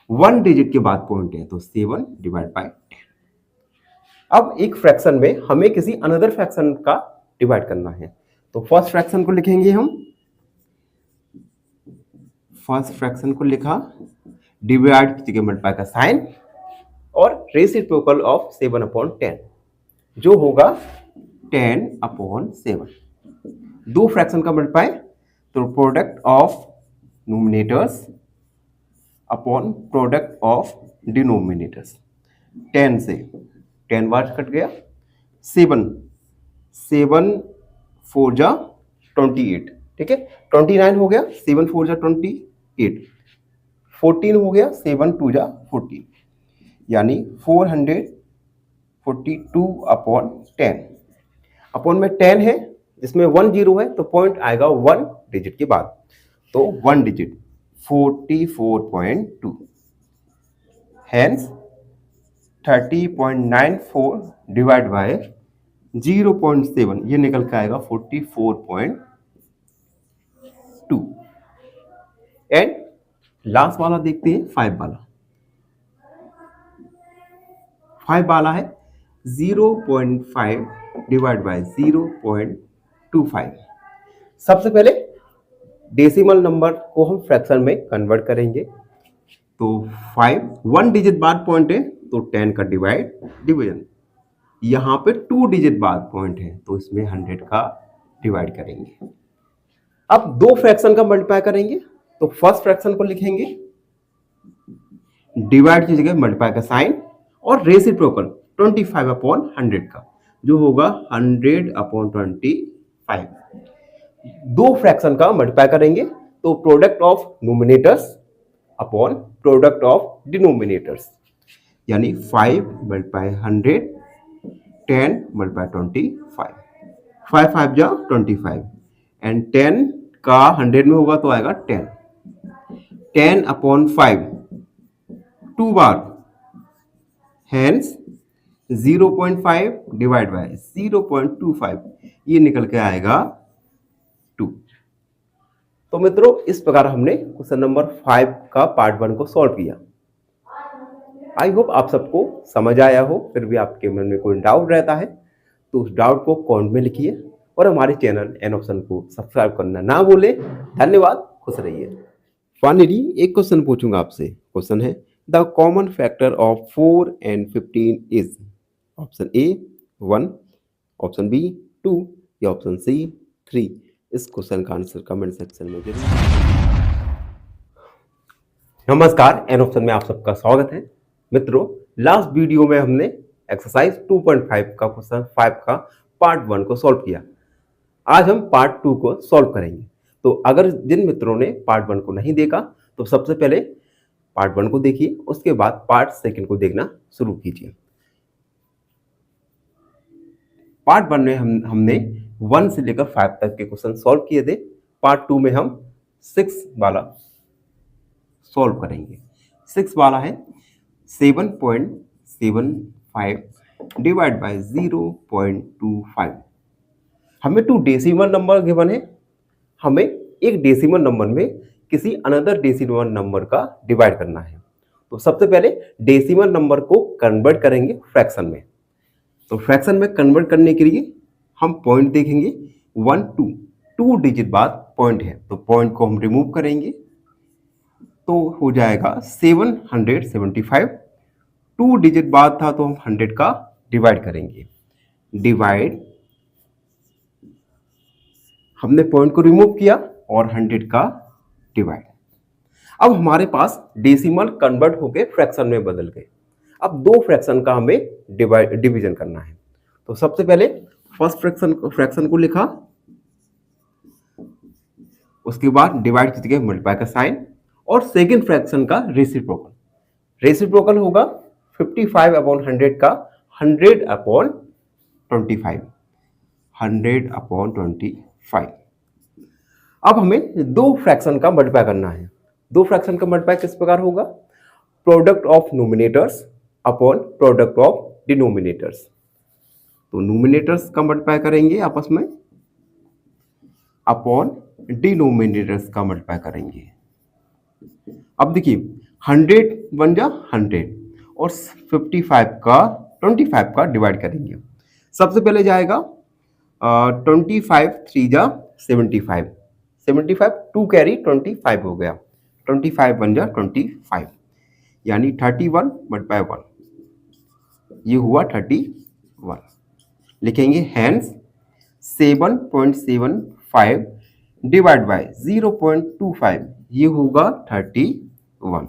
1 डिजिट के बाद पॉइंट है, तो 7 डिवाइड बाय 10। अब एक फ्रैक्शन में हमें किसी अनदर फ्रैक्शन का डिवाइड करना है, तो फर्स्ट फ्रैक्शन को लिखेंगे हम। फर्स्ट फ्रैक्शन को लिखा, डिवाइड की जगह मल्टीप्लाई का साइन और रेसिप्रोकल ऑफ 7/10 जो होगा 10/7। दो फ्रैक्शन का मल्टीप्लाई, तो product of nominators upon product of denominators. 10 से 10 बार कट गया, 7 4 जा 28, ठीक है, 29 हो गया, 7 4 जा 28, 14 हो गया, 7 2 जा 14, यानी 442/10। अपॉन में 10 है जिसमें 1 0 है, तो पॉइंट आएगा 1 डिजिट के बाद, तो 1 डिजिट 44.2। हेंस 30.94 डिवाइड बाय 0.7, ये निकल के आएगा 44.2। एंड लास्ट वाला देखते हैं 5 वाला। 5 वाला है 0.5 डिवाइड बाय 0.25। सबसे पहले डेसिमल नंबर को हम फ्रैक्शन में कन्वर्ट करेंगे। तो 5 1 डिजिट बाद पॉइंट है तो 10 का डिवीजन। यहाँ पे 2 डिजिट बाद पॉइंट है तो इसमें 100 का डिवाइड करेंगे। अब दो फ्रैक्शन का मल्टीप्लाई करेंगे तो फर्स्ट फ्रैक्शन को लिखेंगे डिवाइड की जगह मल्टीप्लाई का साइन और रेसिप्रोकल 25/100 का जो होगा 100/25। दो फ्रैक्शन का मल्टीप्लाई करेंगे तो product of nominators upon product of denominators, यानी 5 × 100 10 × 25। 5 5 जा 25 एंड 10 का 100 में होगा तो आएगा 10। 10/5 2 बार, हैंस 0.5 डिवाइड बाय 0.25 ये निकल के आएगा 2। तो मित्रों इस प्रकार हमने क्वेश्चन नंबर 5 का पार्ट 1 को सॉल्व किया। आई होप आप सबको समझ आया हो। फिर भी आपके मन में कोई डाउट रहता है तो उस डाउट को कमेंट में लिखिए और हमारे चैनल एन ऑप्शन को सब्सक्राइब करना ना भूलें। धन्यवाद, खुश रहिए। फाइनली एक क्वेश्चन पूछूंगा आपसे। क्वेश्चन है the common factor of 4 and 15 is option A 1, option B 2 या ऑप्शन सी 3। इस क्वेश्चन का आंसर कमेंट सेक्शन में जरूर। नमस्कार, एन ऑप्शन में आप सबका स्वागत है। मित्रों लास्ट वीडियो में हमने एक्सरसाइज 2.5 का क्वेश्चन 5 का पार्ट 1 को सॉल्व किया। आज हम पार्ट 2 को सॉल्व करेंगे। तो अगर जिन मित्रों ने पार्ट 1 को नहीं देखा तो सबसे पहले पार्ट 1 को देखिए, उसके बाद पार्ट 2 को देखना शुरू कीजिए। पार्ट 1 में हमने 1 से लेकर 5 तक के क्वेश्चन सॉल्व किए थे। पार्ट 2 में हम 6 वाला सॉल्व करेंगे। 6 वाला है 7.75 डिवाइड बाय 0.25। हमें 2 डेसिमल नंबर गिवन है। हमें एक डेसिमल नंबर में किसी अनदर डेसिमल नंबर का डिवाइड करना है। तो सबसे पहले डेसिमल नंबर को कन्वर्ट करेंगे फ्रैक्शन में। तो फ्रैक्शन में कन्वर्ट करने के लिए हम पॉइंट देखेंगे 1 2 डिजिट बाद पॉइंट है तो पॉइंट को हम रिमूव करेंगे तो हो जाएगा 775। 2 डिजिट बाद था तो हम 100 का डिवाइड करेंगे। डिवाइड, हमने पॉइंट को रिमूव किया और 100 का डिवाइड। अब हमारे पास डेसिमल कन्वर्ट होके फ्रैक्शन में बदल गए। अब दो फ्रैक्शन का हमें डिवीजन करना है। तो सबसे पहले फर्स्ट फ्रैक्शन को लिखा, उसके बाद डिवाइड की जगह मल्टीप्लाई का साइन और सेकंड फ्रैक्शन का रेसिप्रोकल होगा 55/100 का 100/25। 100/25। अब हमें दो फ्रैक्शन का मल्टीप्लाई करना है। दो फ्रैक्शन का मल्टीप्लाई किस प्रकार होगा? Product of nominators upon product of denominators. तो नोमिनेटर्स का मल्टीप्लाई करेंगे आपस में अपॉन डिनोमिनेटर्स का मल्टीप्लाई करेंगे। अब देखिए 100 बन जा 100 और 25 का डिवाइड करेंगे। सबसे पहले जाएगा 25 3 जा 75 2 कैरी 25 हो गया। 25 बन जा 25 यानी 31 × 1 ये हुआ 31। लिखेंगे हैंस 7.75 डिवाइड बाय 0.25 ये होगा 31।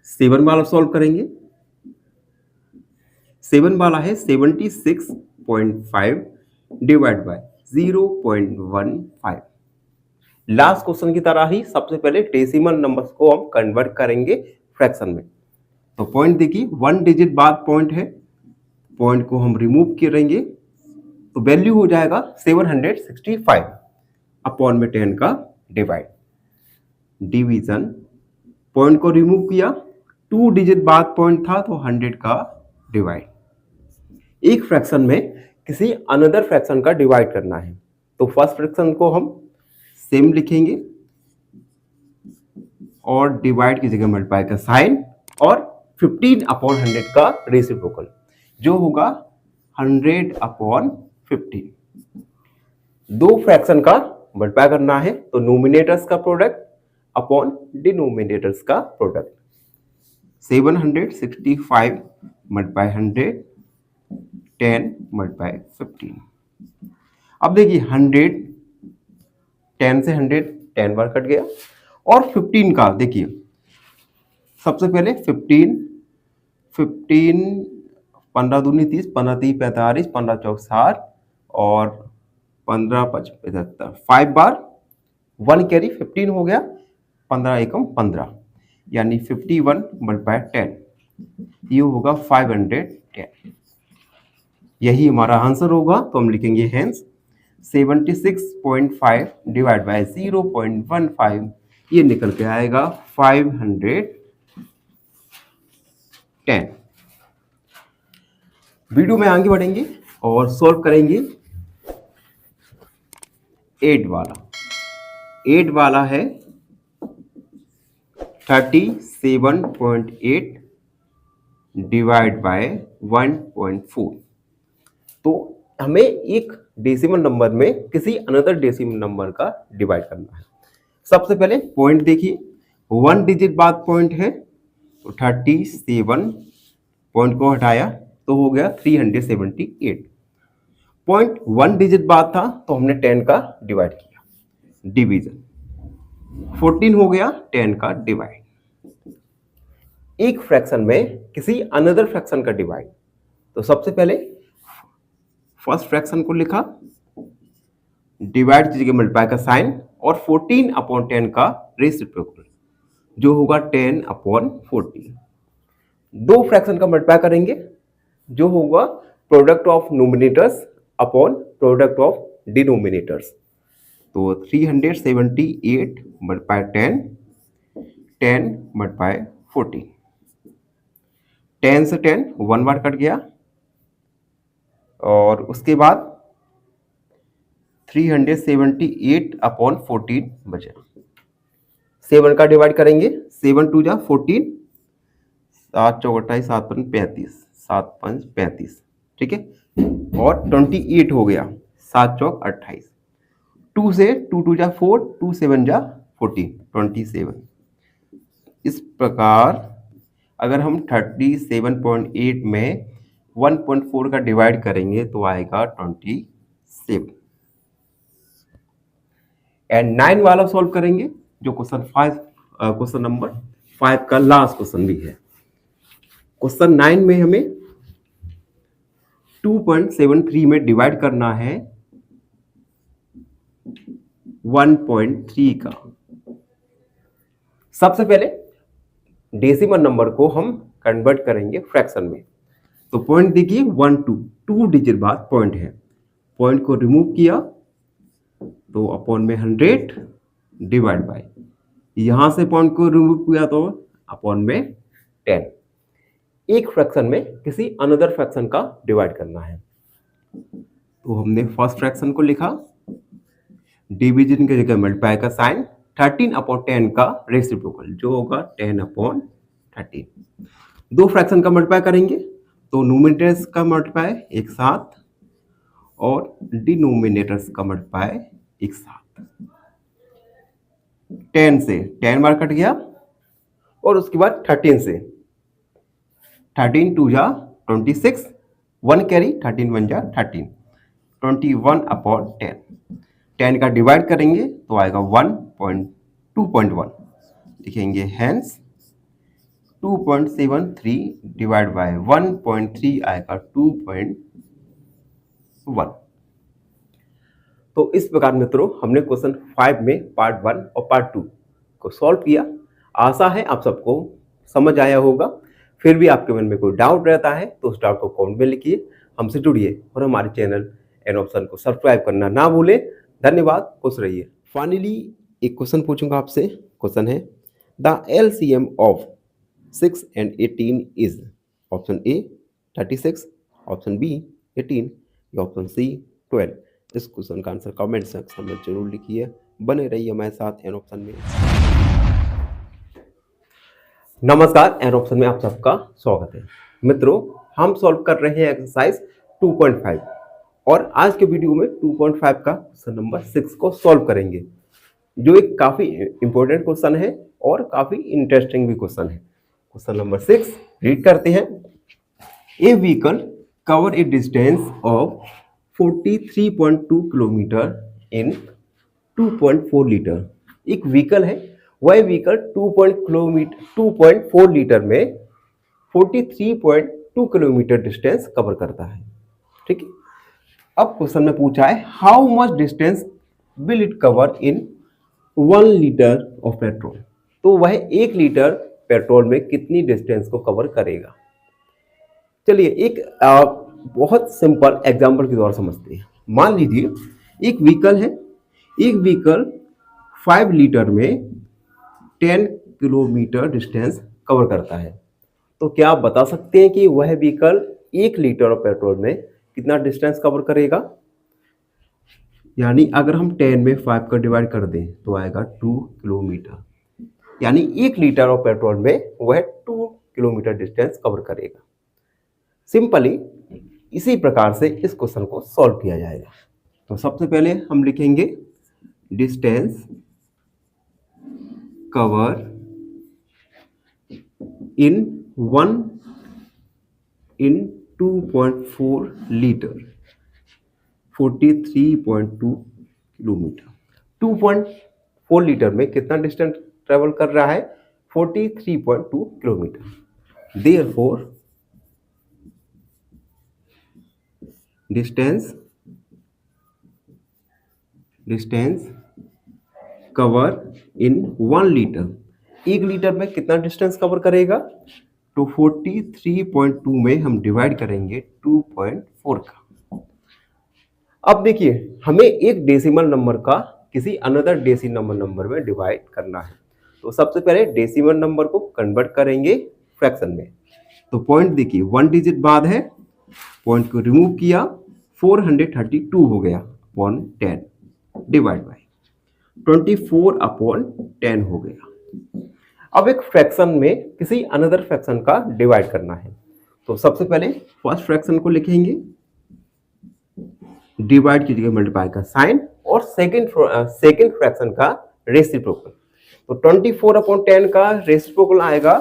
7 वाला सॉल्व करेंगे। 7 वाला है 76.5 डिवाइड बाय 0.15। लास्ट क्वेश्चन की तरह ही सबसे पहले डेसिमल नंबर्स को हम कन्वर्ट करेंगे फ्रैक्शन में। तो पॉइंट देखिए 1 डिजिट बाद पॉइंट है, पॉइंट को हम रिमूव करेंगे तो वैल्यू हो जाएगा 765 अपॉन में 10 का डिवीजन। पॉइंट को रिमूव किया, 2 डिजिट बाद पॉइंट था तो 100 का डिवाइड। एक फ्रैक्शन में किसी अनदर फ्रैक्शन का डिवाइड करना है तो फर्स्ट फ्रैक्शन को हम सेम लिखेंगे और डिवाइड की जगह मल्टीप्लाई का साइन और 15/100 का रेसिप्रोकल जो होगा 100/15। दो फ्रैक्शन का मल्टीप्लाई करना है तो नोमिनेटर्स का प्रोडक्ट अपॉन डिनोमिनेटर्स का प्रोडक्ट। 765 multiply 100, 10 multiply 15। अब देखिए 100, 10 से 100 10 बार कट गया और 15 का देखिए सबसे पहले 15 15 दूनी 30, 15 3 45, 15 चौक 60 और 15 5 75, 5 बार 1 कैरी 15 हो गया, 15 एकम 15 यानी 51 मल्टीप्लाई 10 ये होगा 510। यही हमारा आंसर होगा तो हम लिखेंगे हेंस 76.5 डिवाइड बाय 0.15 ये निकल के आएगा 510। वीडियो में आगे बढ़ेंगे और सॉल्व करेंगे 8 वाला। 8 वाला है 37.8 डिवाइड बाय 1.4। तो हमें एक डेसिमल नंबर में किसी अनदर डेसिमल नंबर का डिवाइड करना है। सबसे पहले पॉइंट देखिए, 1 डिजिट बाद पॉइंट है तो 37 पॉइंट को हटाया तो हो गया 378। पॉइंट 1 डिजिट बाद था तो हमने 10 का डिवाइड किया, डिवीजन 14 हो गया 10 का डिवाइड। एक फ्रैक्शन में किसी अनदर फ्रैक्शन का डिवाइड, तो सबसे पहले फर्स्ट फ्रैक्शन को लिखा, डिवाइड की जगह मल्टीप्लाई का साइन और 14/10 का रेसिप्रोकल जो होगा 10/14। दो फ्रैक्शन का मल्टीप्लाई करेंगे जो होगा product of nominators upon product of denominators. तो 378 मल्टीप्लाई 10, 10 मल्टीप्लाई 14, 10 से 10 1 बार कट गया और उसके बाद 378/14 बचा। 7 का डिवाइड करेंगे, 7 2 जा 14, 7 चौक 28, 7 5 35, 7 5 35 ठीक है, और 28 हो गया, 7 चौक 28। 2 से 2 2 जा 4, 2 7 जा 14, 27। इस प्रकार अगर हम 37.8 में 1.4 का डिवाइड करेंगे तो आएगा 27। एंड 9 वाला सॉल्व करेंगे जो क्वेश्चन नंबर 5 का लास्ट क्वेश्चन भी है। क्वेश्चन 9 में हमें 2.73 में डिवाइड करना है 1.3 का। सबसे पहले डेसिमल नंबर को हम कन्वर्ट करेंगे फ्रैक्शन में। तो पॉइंट देखिए 1 2 डिजिट बाद पॉइंट है, पॉइंट को रिमूव किया तो अपॉन में 100 डिवाइड बाय, यहां से पॉइंट को रिमूव किया तो अपॉन में 10। एक फ्रैक्शन में किसी अनदर फ्रैक्शन का डिवाइड करना है तो हमने फर्स्ट फ्रैक्शन को लिखा, डिवीजन की जगह मल्टीप्लाई का साइन, 13/10 का रेसिप्रोकल जो होगा 10/13। दो फ्रैक्शन का मल्टीप्लाई करेंगे तो नोमिनेटर्स का मल्टीप्लाई एक साथ और डिनोमिनेटर्स का मल्टीप्लाई एक साथ। 10 से 10 बार कट गया और उसके बाद 13 से 13 2 जा 26, 1 कैरी 13 1 जा 13, 21/10। 10 का डिवाइड करेंगे तो आएगा 2.1, लिखेंगे हेंस 2.73 डिवाइड बाय 1.3 आएगा 2.1। तो इस प्रकार मित्रों हमने क्वेश्चन 5 में पार्ट 1 और पार्ट 2 को सॉल्व किया। आशा है आप सबको समझ आया होगा। फिर भी आपके मन में कोई डाउट रहता है तो उस डाउट को कमेंट में लिखिए, हमसे जुड़िए और हमारे चैनल एन ऑप्शन को सब्सक्राइब करना ना भूलें। धन्यवाद, खुश रहिए। फाइनली एक क्वेश्चन पूछूंगा आपसे। क्वेश्चन है the LCM of 6 and 18 is option A 36, option B 18 या ऑप्शन सी 12। इस क्वेश्चन का आंसर कमेंट सेक्शन में जरूर लिखिए। बने रहिए हमारे साथ एन ऑप्शन में। नमस्कार, एन ऑप्शन में आप सबका स्वागत है। मित्रों, हम सॉल्व कर रहे हैं एक्सरसाइज 2.5 और आज के वीडियो में 2.5 का क्वेश्चन नंबर 6 को सॉल्व करेंगे, जो एक काफ़ी इंपॉर्टेंट क्वेश्चन है और काफ़ी इंटरेस्टिंग भी क्वेश्चन है। क्वेश्चन नंबर 6 रीड करते हैं। A vehicle cover a distance of 43.2 kilometre in 2.4 litre. एक व्हीकल है, वह व्हीकल 2.4 लीटर में 43.2 किलोमीटर डिस्टेंस कवर करता है। ठीक है, अब क्वेश्चन में पूछा है how much distance will it cover in 1 litre of petrol. तो वह 1 लीटर पेट्रोल में कितनी डिस्टेंस को कवर करेगा। चलिए एक बहुत सिंपल एग्जांपल के द्वारा समझते हैं। मान लीजिए एक व्हीकल है, एक व्हीकल 5 लीटर में 10 किलोमीटर डिस्टेंस कवर करता है। तो क्या आप बता सकते हैं कि वह व्हीकल 1 लीटर ऑफ पेट्रोल में कितना डिस्टेंस कवर करेगा। यानी अगर हम 10 में 5 का डिवाइड कर दें तो आएगा 2 किलोमीटर, यानी 1 लीटर ऑफ पेट्रोल में वह 2 किलोमीटर डिस्टेंस कवर करेगा। सिंपली इसी प्रकार से इस क्वेश्चन को सॉल्व किया जाएगा। तो सबसे पहले हम लिखेंगे distance cover in 2.4 litre 43.2 kilometre. 2.4 litre में कितना डिस्टेंस ट्रेवल कर रहा है, 43.2 kilometre. Therefore distance cover in 1 litre, 1 litre में कितना डिस्टेंस कवर करेगा। तो 43.2 में हम डिवाइड करेंगे 2.4 का। अब देखिए हमें एक डेसिमल नंबर का किसी अनदर डेसिमल नंबर में डिवाइड करना है। तो सबसे पहले डेसिमल नंबर को कन्वर्ट करेंगे फ्रैक्शन में। तो पॉइंट देखिए 1 डिजिट बाद है, पॉइंट को रिमूव किया, 432 हो गया अपॉन 10 डिवाइड बाय 24 अपॉन 10 हो गया। अब एक फ्रैक्शन में किसी अनदर फ्रैक्शन का डिवाइड करना है। तो सबसे पहले फर्स्ट फ्रैक्शन को लिखेंगे, डिवाइड कीजिएगा मल्टीप्लाई का साइन, और सेकंड फ्रैक्शन का रेसिप्रोकल। तो 24 अपॉन 10 का रेसिप्रोकल आएगा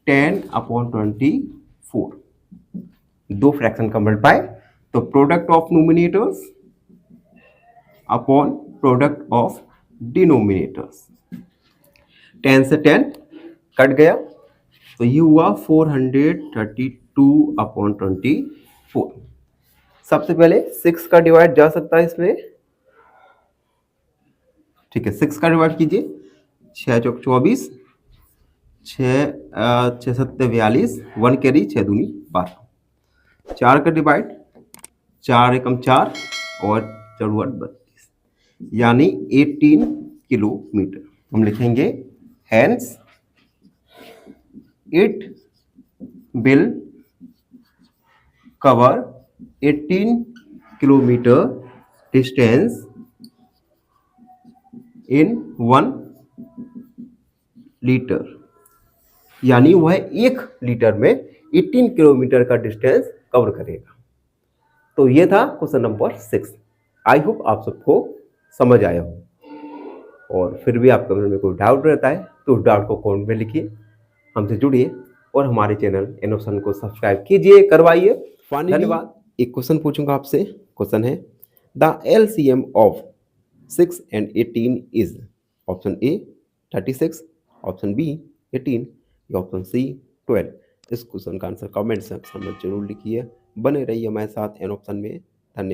10 अपॉन 24। दो फ्रैक्शन का मल्टीप्लाई, तो product of nominators upon product of denominators. 10 से 10 कट गया, तो ये हुआ 432 अपॉन 24। सबसे पहले 6 का डिवाइड जा सकता है इसमें। ठीक है, 6 का डिवाइड कीजिए, 6 चौक 24, 6 सत्ते 42, 1 कैरी, 6 दूनी 12। 4 का डिवाइड, 4 एकम 4 और 4 32, यानी 18 किलोमीटर। हम लिखेंगे hence it will cover 18 kilometre distance in 1 litre, यानी वह 1 लीटर में 18 किलोमीटर का डिस्टेंस कवर करेगा। तो ये था क्वेश्चन नंबर 6। आई होप आप सबको समझ आया हो, और फिर भी आपके मन में कोई डाउट रहता है तो उस डाउट को कमेंट में लिखिए, हमसे जुड़िए और हमारे चैनल एन ऑप्शन को सब्सक्राइब कीजिए, करवाइए। धन्यवाद। एक क्वेश्चन पूछूंगा आपसे। क्वेश्चन है the LCM of 6 and 18 is option A 36, option B 18 या ऑप्शन सी 12। इस क्वेश्चन का आंसर कमेंट सेक्शन में जरूर लिखिए। बने रहिए हमारे साथ एन ऑप्शन में। धन्यवाद।